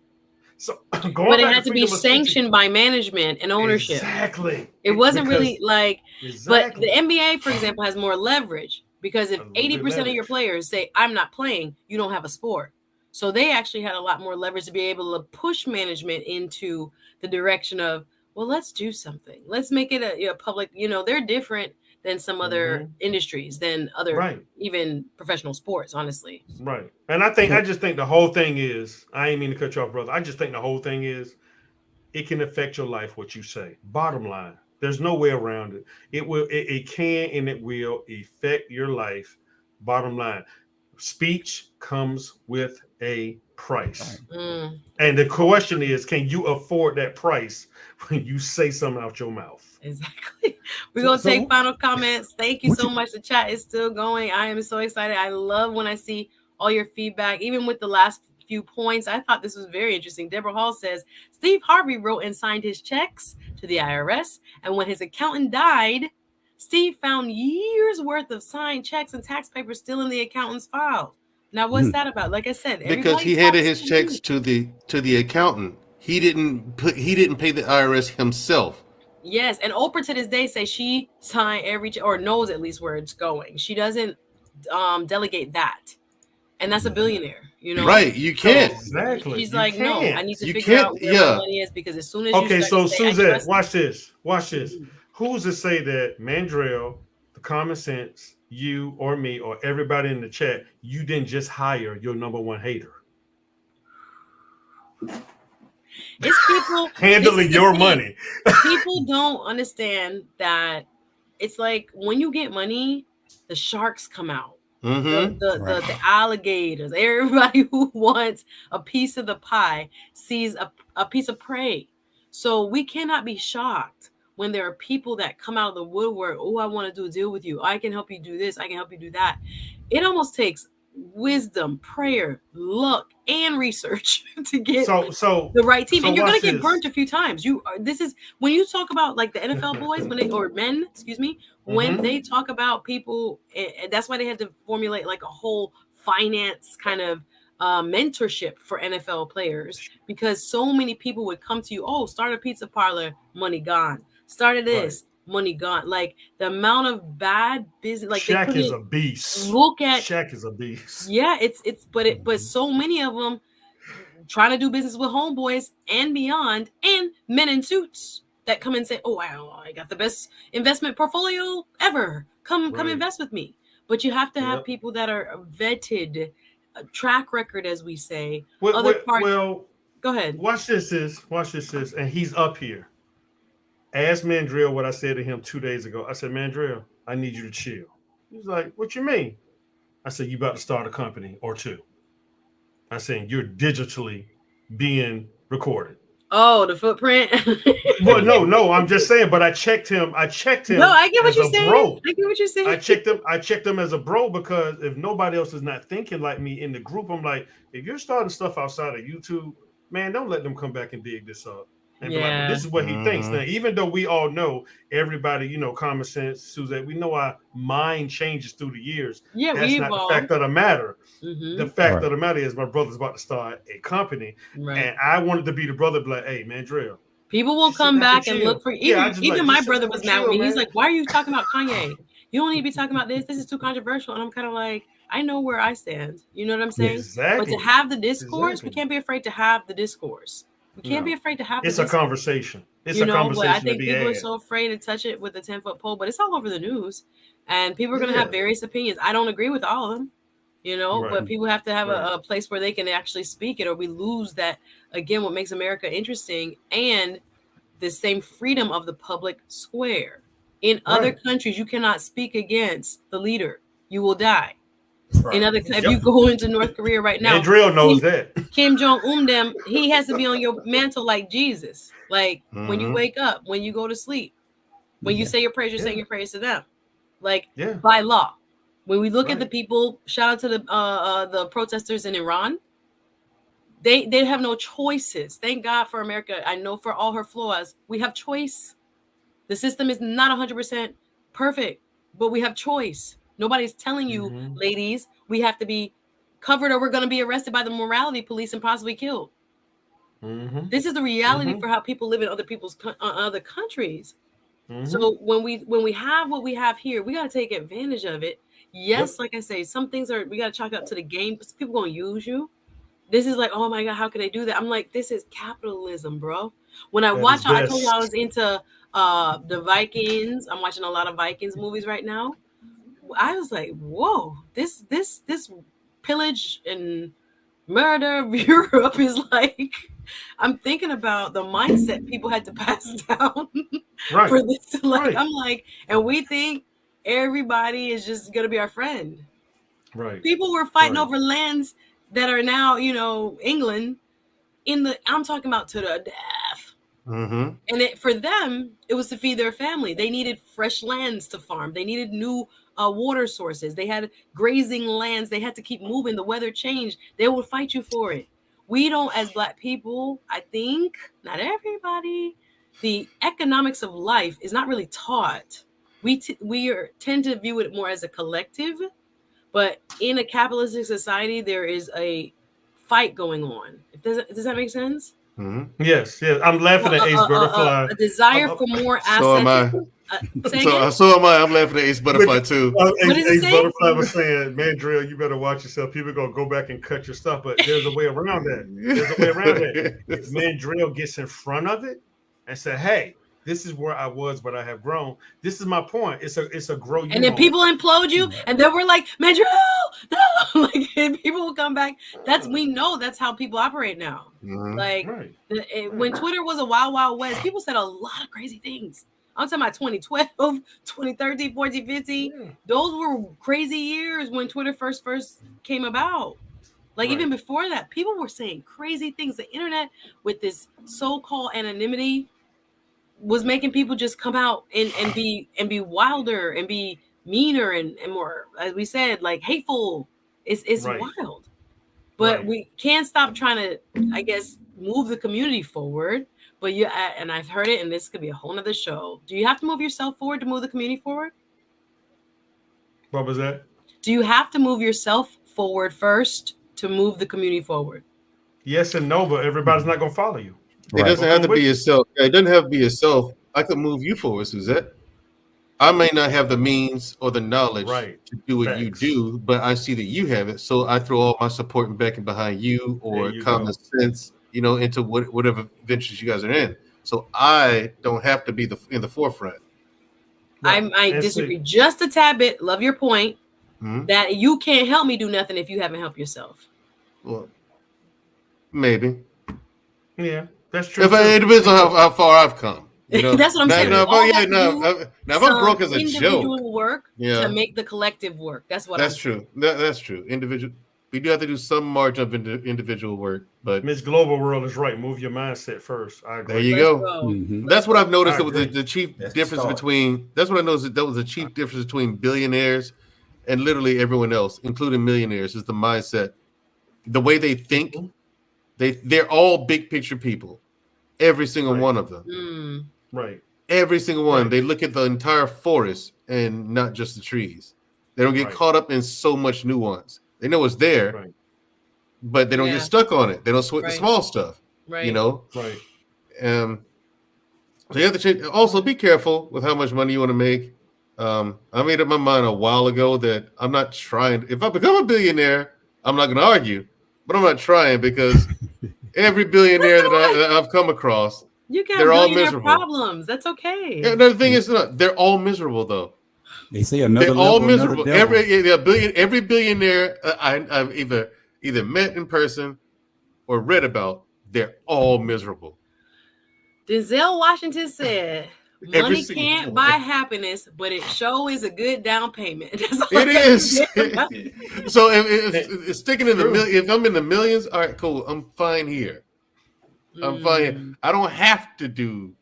So, but it had to be sanctioned by management and ownership. Exactly. It wasn't really like, but the NBA, for example, has more leverage. Because if 80% of your players say, I'm not playing, you don't have a sport. So they actually had a lot more leverage to be able to push management into the direction of, well, let's do something. Let's make it a public, they're different than some other industries, than other even professional sports, honestly. Right. And I just think the whole thing is, I ain't mean to cut you off, brother. I just think the whole thing is, it can affect your life, what you say. Bottom line. There's no way around it. It can and it will affect your life. Bottom line, speech comes with a price. And the question is, can you afford that price when you say something out your mouth? Exactly. We're going to take final comments. Thank you so much. The chat is still going. I am so excited. I love when I see all your feedback, even with the last few points. I thought this was very interesting. Deborah Hall says, Steve Harvey wrote and signed his checks to the IRS, and when his accountant died, Steve found years worth of signed checks and tax papers still in the accountant's file. Now, what's that about? Like I said, because he handed his checks to the accountant. He didn't pay the IRS himself. Yes, and Oprah to this day says she signed every or knows at least where it's going. She doesn't delegate that. And that's a billionaire, Right? You can't. Exactly. She's like, no, I need to figure out where my money is, because as soon as you so Suzette, watch this. Who's to say that Mandrell, the common sense, you or me or everybody in the chat, you didn't just hire your number one hater? It's people handling your money. People don't understand that it's like when you get money, the sharks come out. The alligators, everybody who wants a piece of the pie sees a piece of prey. So we cannot be shocked when there are people that come out of the woodwork. Oh, I want to do a deal with you. I can help you do this. I can help you do that. It almost takes wisdom, prayer, luck, and research to get the right team. And you're going to get burnt a few times. This is when you talk about like the NFL boys, when they talk about people, and that's why they had to formulate like a whole finance kind of mentorship for NFL players because so many people would come to you. Oh, start a pizza parlor, money gone. Started this, money gone. Like the amount of bad business, like they Shaq is couldn't a beast. look at. Shaq is a beast. Yeah, but so many of them trying to do business with homeboys and beyond, and men in suits that come and say, "Oh, I got the best investment portfolio ever. Come invest with me." But you have to have people that are vetted, a track record, as we say. Other parts. Well, go ahead. Watch this, and he's up here. Ask Mandrill what I said to him 2 days ago. I said, Mandrill, I need you to chill. He's like, what you mean? I said, you about to start a company or two. I said, you're digitally being recorded. Oh, the footprint. Well, no, I'm just saying. But I checked him. No, I get what you're saying. Bro. I get what you're saying. I checked him as a bro because if nobody else is not thinking like me in the group, I'm like, if you're starting stuff outside of YouTube, man, don't let them come back and dig this up. And be like, well, this is what he thinks. Now, even though we all know everybody, common sense, Suzette, we know our mind changes through the years. Yeah, that's not the fact of the matter. Mm-hmm. The fact of the matter is my brother's about to start a company, and I wanted to be the brother, be like, hey, man, Drill. People will come back and look for even my brother was mad with me. He's like, why are you talking about Kanye? You don't need to be talking about this. This is too controversial. And I'm kind of like, I know where I stand. You know what I'm saying? Exactly. But to have the discourse, we can't be afraid to have the discourse. We can't be afraid to have it's a conversation. It's a conversation. But I think people are so afraid to touch it with a 10-foot pole, but it's all over the news. And people are going to have various opinions. I don't agree with all of them, but people have to have a place where they can actually speak it, or we lose that, again, what makes America interesting and the same freedom of the public square. In other countries, you cannot speak against the leader. You will die. In other, if you go into North Korea right now, Andrea knows that Kim Jong-un, he has to be on your mantle like Jesus. Like when you wake up, when you go to sleep, when you say your prayers, you're saying your prayers to them, like by law. When we look at the people, shout out to the protesters in Iran. They have no choices. Thank God for America. I know for all her flaws, we have choice. The system is not 100% perfect, but we have choice. Nobody's telling you, ladies, we have to be covered or we're going to be arrested by the morality police and possibly killed. This is the reality for how people live in other countries. So when we have what we have here, we got to take advantage of it. Yes, like I say, some things we got to chalk up to the game. People going to use you. This is like, oh my God, how could they do that? I'm like, this is capitalism, bro. When I watch, I told you I was into the Vikings. I'm watching a lot of Vikings movies right now. I was like, whoa, this pillage and murder of Europe is like, I'm thinking about the mindset people had to pass down for this. I'm like, and we think everybody is just going to be our friend. Right. People were fighting over lands that are now, England I'm talking about to the death. And for them, it was to feed their family. They needed fresh lands to farm. They needed new water sources. They had grazing lands. They had to keep moving. The weather changed. They would fight you for it. We don't, as Black people, I think, not everybody, the economics of life is not really taught. We tend to view it more as a collective, but in a capitalistic society, there is a fight going on. Does that make sense? Yes. I'm laughing at Ace Butterfly. A desire for more assets. So am I. So am I. I'm laughing at Ace Butterfly too. Ace Butterfly was saying, Mandrill, you better watch yourself. People are going to go back and cut your stuff, but there's a way around that. If Mandrill gets in front of it and say, hey, this is where I was, but I have grown. This is my point. It's a grow. And then people implode you, and then we're like, Mandrill, no. Like, and people will come back. We know that's how people operate now. Like when Twitter was a wild, wild west, people said a lot of crazy things. I'm talking about 2012, 2013, 14, 15. Yeah. Those were crazy years when Twitter first came about. Like even before that, people were saying crazy things. The internet with this so-called anonymity was making people just come out and be wilder and be meaner and more, as we said, like hateful. It's wild. But we can't stop trying to, I guess, move the community forward. But and I've heard it, and this could be a whole nother show. Do you have to move yourself forward to move the community forward? What was that? Do you have to move yourself forward first to move the community forward? Yes and no, but everybody's not gonna follow you. It Right. doesn't Or have come to be with you. yourself. It doesn't have to be yourself. I could move you forward, Suzette. I may not have the means or the knowledge Right. to do what you Facts. do, but I see that you have it. So I throw all my support and backing behind you There or you common go. sense, into whatever ventures you guys are in. So I don't have to be in the forefront. Right. I And disagree see, just a tad bit. Love your point Mhm. that you can't help me do nothing if you haven't helped yourself. Well, maybe. yeah, that's true If it too. depends on Because how far I've come. That's what I'm Now, saying. We yeah, now, if I, all yeah, have to do now if I'm some broke as a joke, individual work to yeah, make the collective work. That's what I'm that's saying. true. That's true. Individual, we do have to do some margin of individual work, but Miss Global World is right. Move your mindset first. I there agree. you Let's go. go. Hmm. Let's That's what go. I've noticed. I That was agree. the chief That's the difference start. between. That's what I noticed. That was the chief difference between billionaires and literally everyone else, including millionaires, is the mindset, the way they think. Mhm. They're all big picture people. Every single Right. one of them. Mm, Right. Every single one. Right. They look at the entire forest and not just the trees. They don't get Right. caught up in so much nuance. They know it's there, Right. but they don't get yeah. stuck on it. They don't sweat the Right. small stuff. You Right. know. Right. Um, So you have to change. Also, be careful with how much money you want to make. I made up my mind a while ago that I'm not trying. If I become a billionaire, I'm not going to argue, but I'm not trying because every billionaire that I've come across, You can have they're all billionaire miserable. problems. That's okay. And the thing is, they're all miserable though. They say They're another all level, another miserable. devil. Every billionaire I've either met in person or read about, they're all miserable. Denzel Washington said, Every "Money single can't buy one. happiness, but it sure is a good down payment." That's all I It got to is. say about So Hey, if sticking in the true. if I'm in the millions, all right, cool. I'm fine here. I'm fine here. Mm. I don't have to do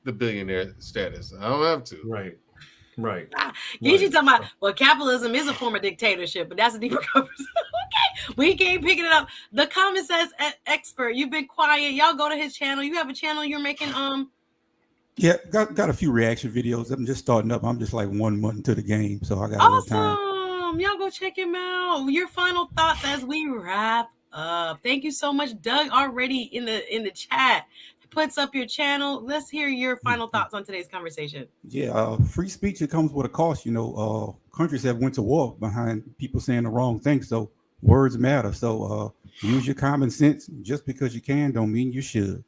the billionaire status. I don't have to. Right. Right. Gigi Right. talking about, well, capitalism is a form of dictatorship, but that's a deeper conversation. Okay, we keep picking it up. The common sense expert, you've been quiet. Y'all go to his channel. You have a channel you're making. Yeah, got a few reaction videos. I'm just starting up. I'm just like 1 month into the game, so I got a little time. Awesome. Y'all go check him out. Your final thoughts as we wrap up. Thank you so much. Doug already in the chat puts up your channel. Let's hear your final thoughts on today's conversation. Yeah, free speech, it comes with a cost. Countries have went to war behind people saying the wrong thing. So words matter. So use your common sense. Just because you can don't mean you should.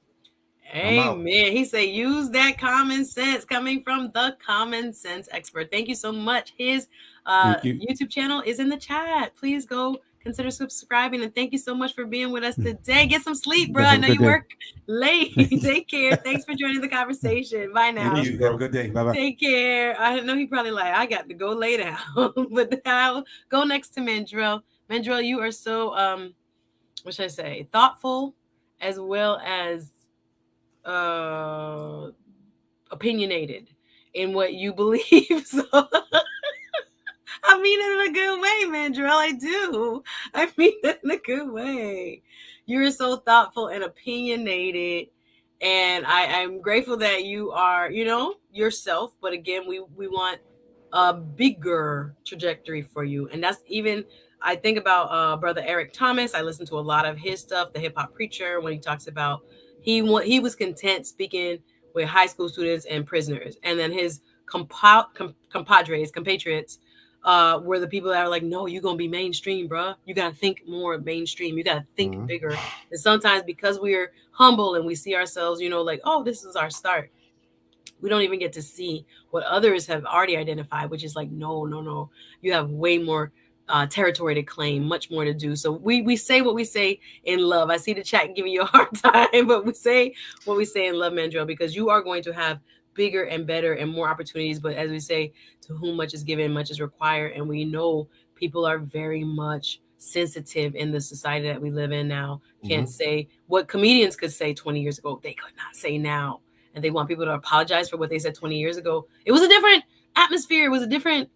I'm out. Amen. He said, use that common sense, coming from the common sense expert. Thank you so much. His Thank you. YouTube channel is in the chat. Please go consider subscribing. And thank you so much for being with us today. Get some sleep, bro. I Have a know good you day. work late. Take care. Thanks for joining the conversation. Bye now. Thank you. Have a good day. Bye bye. Take care. I know he probably like, I got to go lay down. But I'll go next to Mandrell. Mandrell, you are so what should I say? Thoughtful as well as opinionated in what you believe. So I mean it in a good way, Mandrell. I do. I mean it in a good way. You're so thoughtful and opinionated. And I'm grateful that you are, yourself. But again, we want a bigger trajectory for you. And that's even, I think about Brother Eric Thomas. I listen to a lot of his stuff, the hip hop preacher, when he talks about he was content speaking with high school students and prisoners. And then his compatriots were the people that are like, no, you're going to be mainstream, bro. You got to think more mainstream. You got to think bigger. And sometimes because we're humble and we see ourselves, like, oh, this is our start, we don't even get to see what others have already identified, which is like, no, you have way more territory to claim, much more to do. So we say what we say in love. I see the chat giving you a hard time, but we say what we say in love, Mandrell, because you are going to have bigger and better and more opportunities. But as we say, to whom much is given, much is required. And we know people are very much sensitive in the society that we live in now. Can't say what comedians could say 20 years ago, they could not say now. And they want people to apologize for what they said 20 years ago. It was a different atmosphere. It was a different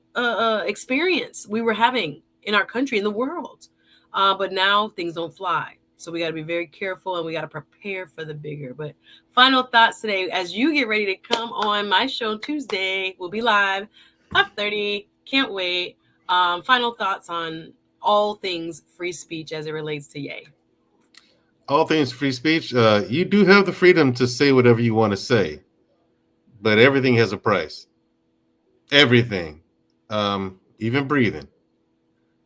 experience we were having in our country, in the world. But now things don't fly. So we got to be very careful and we got to prepare for the bigger. But final thoughts today, as you get ready to come on my show Tuesday, we'll be live 5:30. Can't wait. Final thoughts on all things free speech as it relates to Ye. All things free speech. You do have the freedom to say whatever you want to say, but everything has a price. Everything, even breathing.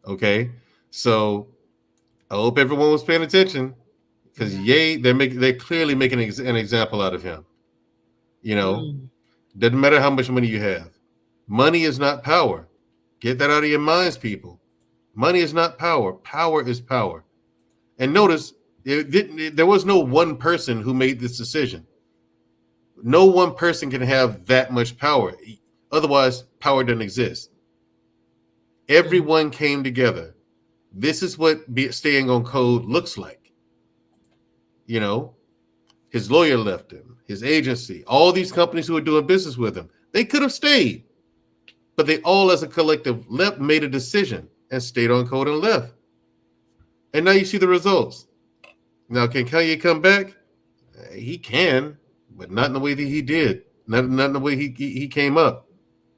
Okay, so I hope everyone was paying attention because Ye, they're clearly making an example out of him. You know, Mm. doesn't matter how much money you have. Money is not power. Get that out of your minds, people. Money is not power. Power is power. And notice, there was no one person who made this decision. No one person can have that much power. Otherwise, power doesn't exist. Everyone came together. This is what staying on code looks like. You know, his lawyer left him, his agency, all these companies who were doing business with him. They could have stayed, but they all, as a collective, made a decision and stayed on code and left. And now you see the results. Now, can Kanye come back? He can, but not in the way that he did. Not in the way he came up.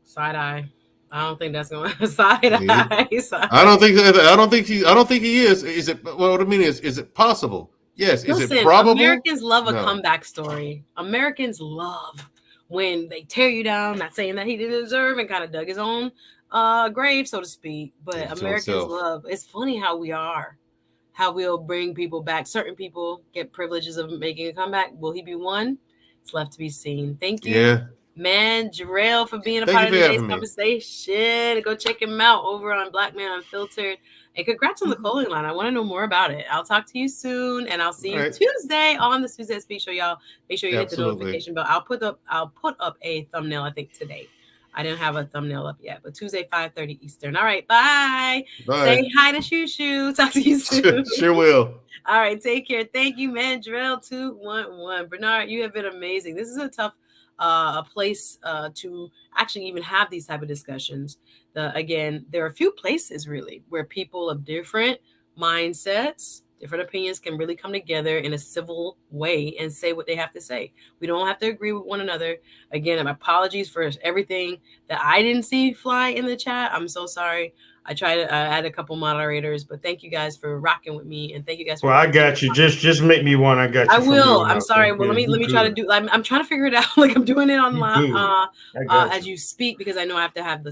Side eye. I don't think that's going to side He- eye. Side I eye. don't think. I don't think he. I don't think he is. Is it? Well, what I mean is it possible? Yes. Is it Listen, probable? Americans love a No. comeback story. Americans love when they tear you down, not saying that he didn't deserve and kind of dug his own grave, so to speak. But Did it to Americans himself. love. It's funny how we are. How we'll bring people back. Certain people get privileges of making a comeback. Will he be one? It's left to be seen. Thank you, Yeah. man, Jarrell, for being a Thank part you of for today's having me. conversation. Go check him out over on Black Man Unfiltered. And congrats on the Mm-hmm. clothing line. I want to know more about it. I'll talk to you soon, and I'll see All you right. Tuesday on the Suzette Speak Show, y'all. Make sure you hit the Absolutely. notification bell. I'll put up a thumbnail, I think, today. I didn't have a thumbnail up yet, but Tuesday, 5:30 Eastern. All right, bye. Say Bye. hi to Shoo Shoo. Talk to you soon. Sure will. All right, take care. Thank you, man. Drill 211. Bernard, you have been amazing. This is a tough a place to actually even have these type of discussions. Again, there are a few places really where people of different mindsets, different opinions can really come together in a civil way and say what they have to say. We don't have to agree with one another. Again, apologies for everything that I didn't see fly in the chat. I'm so sorry. I tried to add a couple moderators, but thank you guys for rocking with me, and thank you guys for Well, I rocking. got you. Just make me one. I got I you from here will. on I'm out. sorry. So, Well, yeah, let you me try to good. do. I'm trying to figure it out. Like I'm doing it You online good. I got as you. you speak because I know I have to have the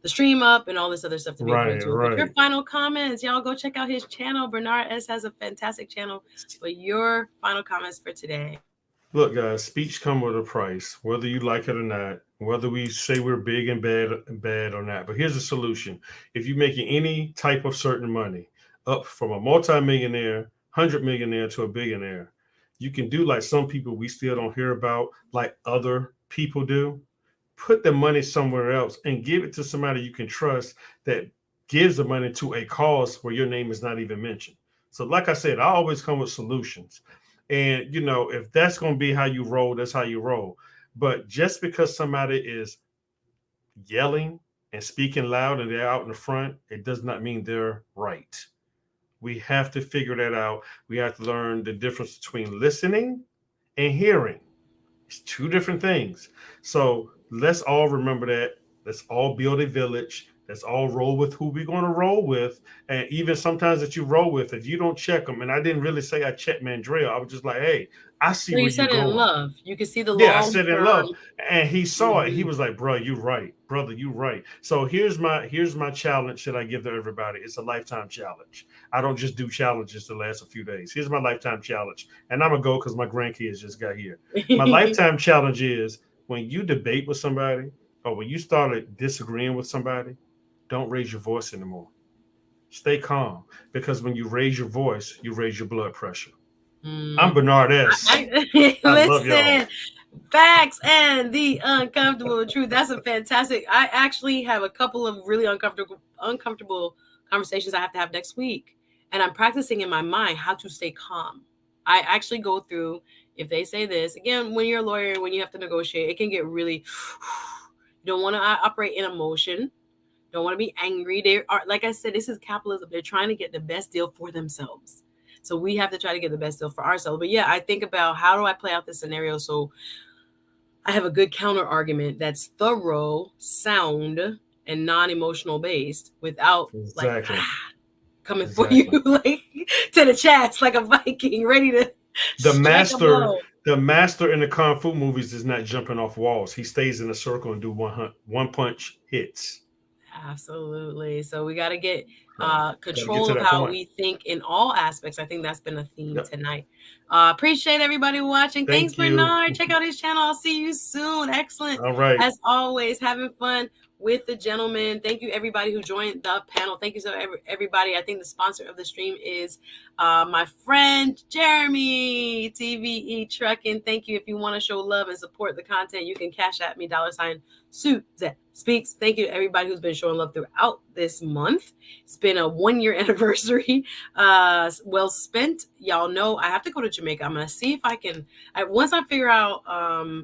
stream up and all this other stuff to be able to Right, do it. But your right. final comments, y'all go check out his channel. Bernard S has a fantastic channel. But your final comments for today. Look, guys, speech come with a price, whether you like it or not, whether we say we're big and bad or not. But here's the solution. If you're making any type of certain money, up from a multimillionaire, 100 millionaire to a billionaire, you can do like some people we still don't hear about, like other people do. Put the money somewhere else and give it to somebody you can trust that gives the money to a cause where your name is not even mentioned. So, like I said, I always come with solutions. And if that's going to be how you roll, that's how you roll. But just because somebody is yelling and speaking loud and they're out in the front, it does not mean they're right. We have to figure that out. We have to learn the difference between listening and hearing. It's two different things. So let's all remember that. Let's all build a village. Let's all roll with who we're going to roll with. And even sometimes that you roll with, if you don't check them, and I didn't really say I checked Mandrell, I was just like, hey, I see So where you you're said it in going. love. You can see the Yeah, I long said in term. love, and he saw it. He Mhm. was like, "Bro, you right, brother, you right." So here's my challenge that I give to everybody. It's a lifetime challenge. I don't just do challenges to last a few days. Here's my lifetime challenge, and I'm gonna go because my grandkids just got here. My lifetime challenge is when you debate with somebody or when you started disagreeing with somebody, don't raise your voice anymore. Stay calm because when you raise your voice, you raise your blood pressure. I'm Mm. Bernard S. I love y'all. Listen, facts and the uncomfortable truth. That's a fantastic. I actually have a couple of really uncomfortable conversations I have to have next week, and I'm practicing in my mind how to stay calm. I actually go through if they say this again. When you're a lawyer, when you have to negotiate, it can get really. You don't want to operate in emotion. Don't want to be angry. They are, like I said, this is capitalism. They're trying to get the best deal for themselves. So we have to try to get the best deal for ourselves. But yeah, I think about how do I play out this scenario so I have a good counter argument that's thorough, sound, and non-emotional based without like Exactly. coming for you Exactly. like to the chest like a Viking, ready to The strike a master, blow. the master in the kung fu movies is not jumping off walls. He stays in a circle and do one punch hits. Absolutely. So we got to get So got to get control to of that how point. we think in all aspects. I think that's been a theme Yep. tonight. Appreciate everybody watching. Thanks, Thank you. Bernard. Check out his channel. I'll see you soon. Excellent. All right. As always, having fun with the gentleman. Thank you, everybody who joined the panel. Thank you so everybody. I think the sponsor of the stream is my friend Jeremy, TVE Trucking. Thank you. If you want to show love and support the content, you can cash at me, $Suzette Speaks. Thank you to everybody who's been showing love throughout this month. It's been a 1-year anniversary. Well spent. Y'all know I have to go to Jamaica. I'm gonna see if I can. Once I figure out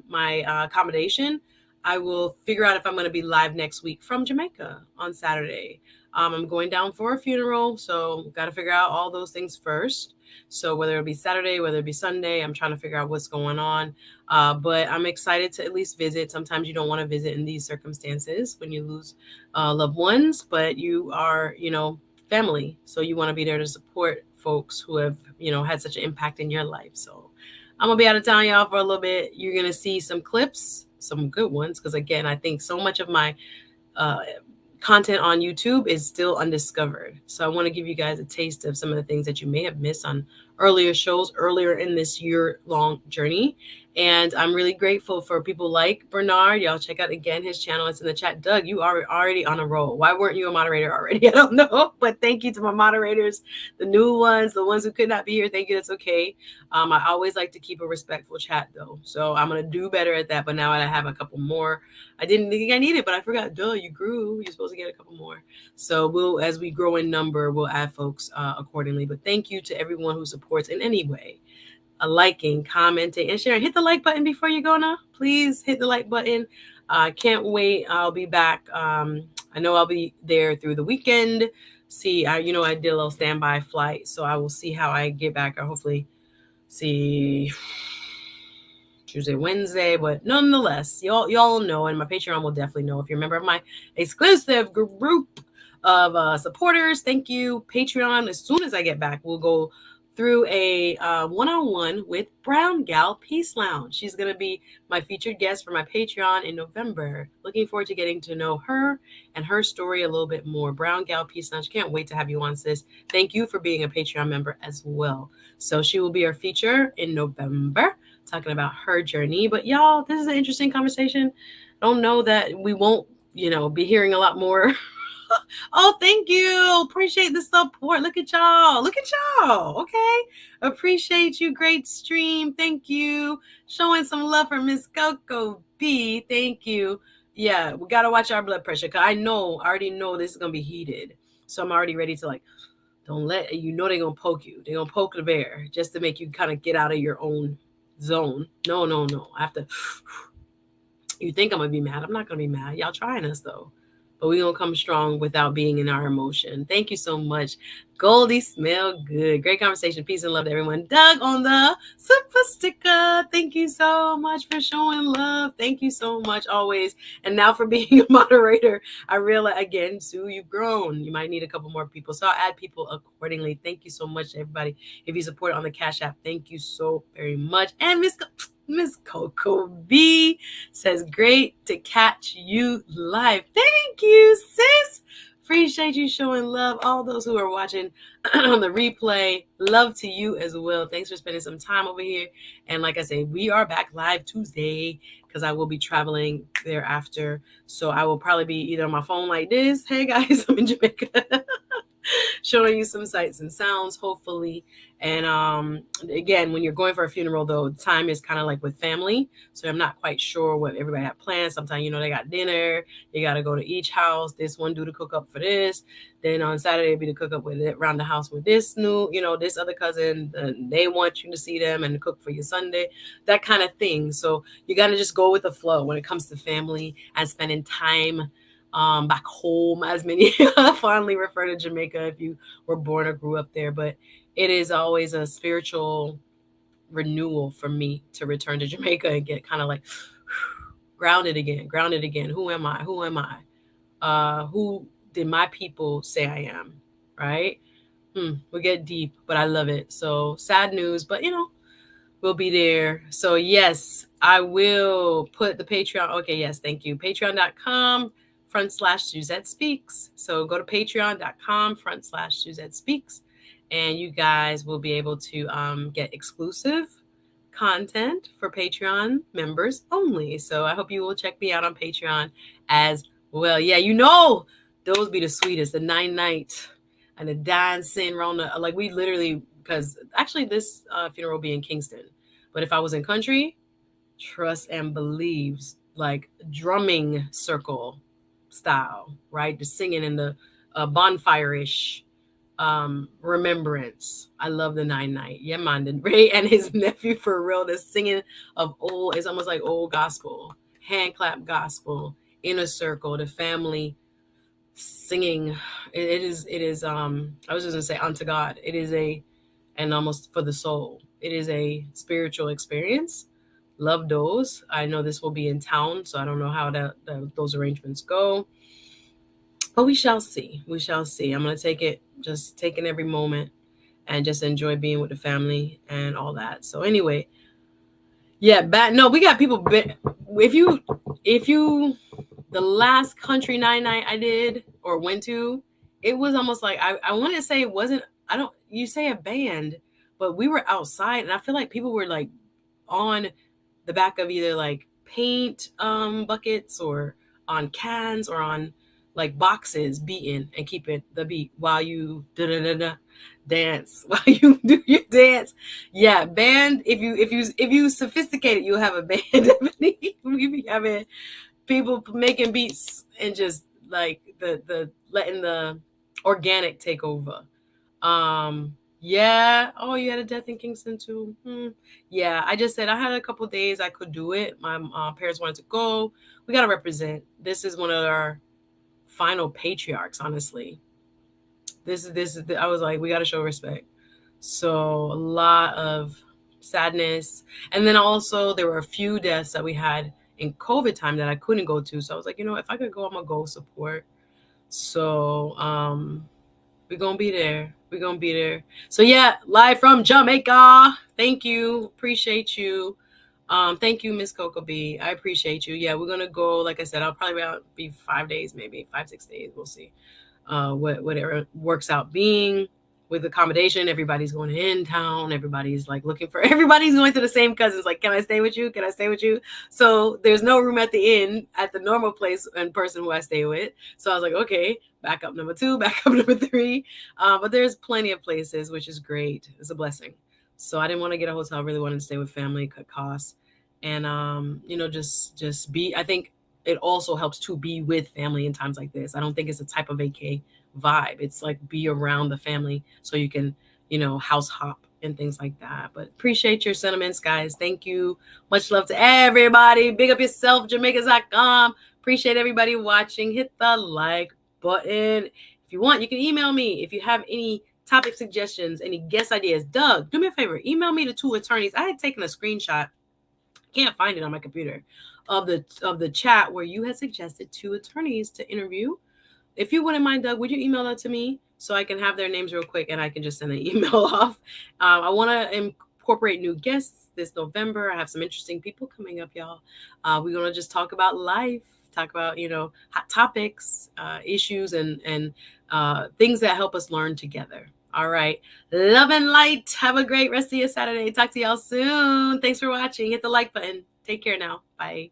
my accommodation, I will figure out if I'm going to be live next week from Jamaica on Saturday. I'm going down for a funeral, so got to figure out all those things first. So whether it be Saturday, whether it be Sunday, I'm trying to figure out what's going on. But I'm excited to at least visit. Sometimes you don't want to visit in these circumstances when you lose loved ones, but you are, family. So you want to be there to support folks who have, had such an impact in your life. So I'm going to be out of town, y'all, for a little bit. You're going to see some clips, some good ones, because again, I think so much of my content on YouTube is still undiscovered. So I want to give you guys a taste of some of the things that you may have missed on earlier shows earlier in this year-long journey. And I'm really grateful for people like Bernard. Y'all check out again his channel. It's in the chat. Doug, you are already on a roll. Why weren't you a moderator already? I don't know. But thank you to my moderators, the new ones, the ones who could not be here. Thank you. That's okay. I always like to keep a respectful chat though. So I'm going to do better at that. But now I have a couple more. I didn't think I needed, but I forgot. Duh, you grew. You're supposed to get a couple more. So as we grow in number, we'll add folks accordingly. But thank you to everyone who supports in any way. Liking, commenting, and sharing. Hit the like button before you go now. Please hit the like button. I can't wait. I'll be back. I know I'll be there through the weekend. See, I did a little standby flight, so I will see how I get back. Or hopefully see Tuesday, Wednesday, but nonetheless, y'all know, and my Patreon will definitely know if you're a member of my exclusive group of supporters. Thank you, Patreon. As soon as I get back, we'll go through a one-on-one with Brown Gal Peace Lounge. She's going to be my featured guest for my Patreon in November. Looking forward to getting to know her and her story a little bit more. Brown Gal Peace Lounge. Can't wait to have you on, sis. Thank you for being a Patreon member as well. So she will be our feature in November, talking about her journey. But y'all, this is an interesting conversation. I don't know that we won't, be hearing a lot more. Oh, thank you. Appreciate the support. Look at y'all. Okay. Appreciate you. Great stream. Thank you. Showing some love for Miss Coco B. Thank you. Yeah, we got to watch our blood pressure because I already know this is going to be heated. So I'm already ready to don't let, they're going to poke you. They're going to poke the bear just to make you kind of get out of your own zone. No. I have to. You think I'm going to be mad. I'm not going to be mad. Y'all trying us though. But we're going to come strong without being in our emotion. Thank you so much. Goldie, smell good. Great conversation. Peace and love to everyone. Doug on the super sticker. Thank you so much for showing love. Thank you so much always. And now for being a moderator, I realize again, Sue, you've grown. You might need a couple more people. So I'll add people accordingly. Thank you so much, everybody. If you support on the Cash App, thank you so very much. And Miss Coco B says, great to catch you live. Thank you, sis. Appreciate you showing love. All those who are watching on the replay, love to you as well. Thanks for spending some time over here. And like I say, we are back live Tuesday because I will be traveling thereafter. So I will probably be either on my phone like this. Hey guys, I'm in Jamaica. Showing you some sights and sounds, hopefully. And again, when you're going for a funeral, though, time is kind of like with family. So I'm not quite sure what everybody had planned. Sometimes, they got dinner. You got to go to each house. This one do to cook up for this. Then on Saturday, it'd be to cook up with it around the house with this this other cousin. They want you to see them and cook for your Sunday, that kind of thing. So you got to just go with the flow when it comes to family and spending time back home, as many fondly refer to Jamaica if you were born or grew up there. But it is always a spiritual renewal for me to return to Jamaica and get kind of like grounded again. Who am I? Who did my people say I am? Right? We get deep, but I love it. So sad news, but we'll be there. So yes, I will put the Patreon. Okay, yes, thank you. Patreon.com/Suzette Speaks. So go to patreon.com/Suzette Speaks, and you guys will be able to get exclusive content for Patreon members only. So I hope you will check me out on Patreon as well. Yeah, those be the sweetest, the 9 night and the dancing around the, like, we literally, because actually this funeral will be in Kingston, but if I was in country, trust and believes, like drumming circle style, right? The singing in the bonfire-ish remembrance. I love the 9 night. Yeah, man. And Ray and his nephew, for real, the singing of old, it's almost like old gospel, hand clap gospel in a circle, the family singing. It is I was just gonna say unto God. It is and almost for the soul. It is a spiritual experience. Love those. I know this will be in town, so I don't know how those arrangements go. But we shall see. We shall see. I'm gonna just taking every moment and just enjoy being with the family and all that. So anyway, yeah, no, we got people. If you, the last country 9 night I did or went to, it was almost like I want to say it wasn't. I don't. You say a band, but we were outside, and I feel like people were like on the back of either like paint buckets or on cans or on like boxes beating and keeping the beat while you dance while you do your dance. Yeah, band. If you sophisticated, you'll have a band. We be having people making beats and just like the letting the organic take over. Yeah. Oh, you had a death in Kingston too. Yeah. I just said I had a couple days I could do it. My parents wanted to go. We gotta represent. This is one of our final patriarchs. Honestly, this is. I was like, we gotta show respect. So a lot of sadness, and then also there were a few deaths that we had in COVID time that I couldn't go to. So I was like, if I could go, I'm gonna go support. So we're gonna be there. We're gonna be there. So yeah, live from Jamaica. Thank you. Appreciate you. Thank you, Miss Coco B. I appreciate you. Yeah, we're gonna go. Like I said, I'll probably be 5 days, maybe 5-6 days. We'll see. Whatever works out being with accommodation. Everybody's going in town. Everybody's like everybody's going to the same cousins. Like, can I stay with you? Can I stay with you? So there's no room at the inn at the normal place and person who I stay with. So I was like, okay, backup number 2, backup number 3. But there's plenty of places, which is great. It's a blessing. So I didn't want to get a hotel. I really wanted to stay with family, cut costs, and just be. I think it also helps to be with family in times like this. I don't think it's a type of vacay vibe. It's like be around the family so you can, house hop and things like that. But appreciate your sentiments, guys. Thank you. Much love to everybody. Big up yourself, Jamaicas.com. Appreciate everybody watching. Hit the like button. If you want, you can email me if you have any topic suggestions, any guest ideas. Doug, do me a favor. Email me the 2 attorneys. I had taken a screenshot. Can't find it on my computer of the chat where you had suggested 2 attorneys to interview. If you wouldn't mind, Doug, would you email that to me so I can have their names real quick and I can just send an email off? I want to incorporate new guests this November. I have some interesting people coming up, y'all. We're going to just talk about life, talk about, hot topics, issues, and things that help us learn together. All right. Love and light. Have a great rest of your Saturday. Talk to y'all soon. Thanks for watching. Hit the like button. Take care now. Bye.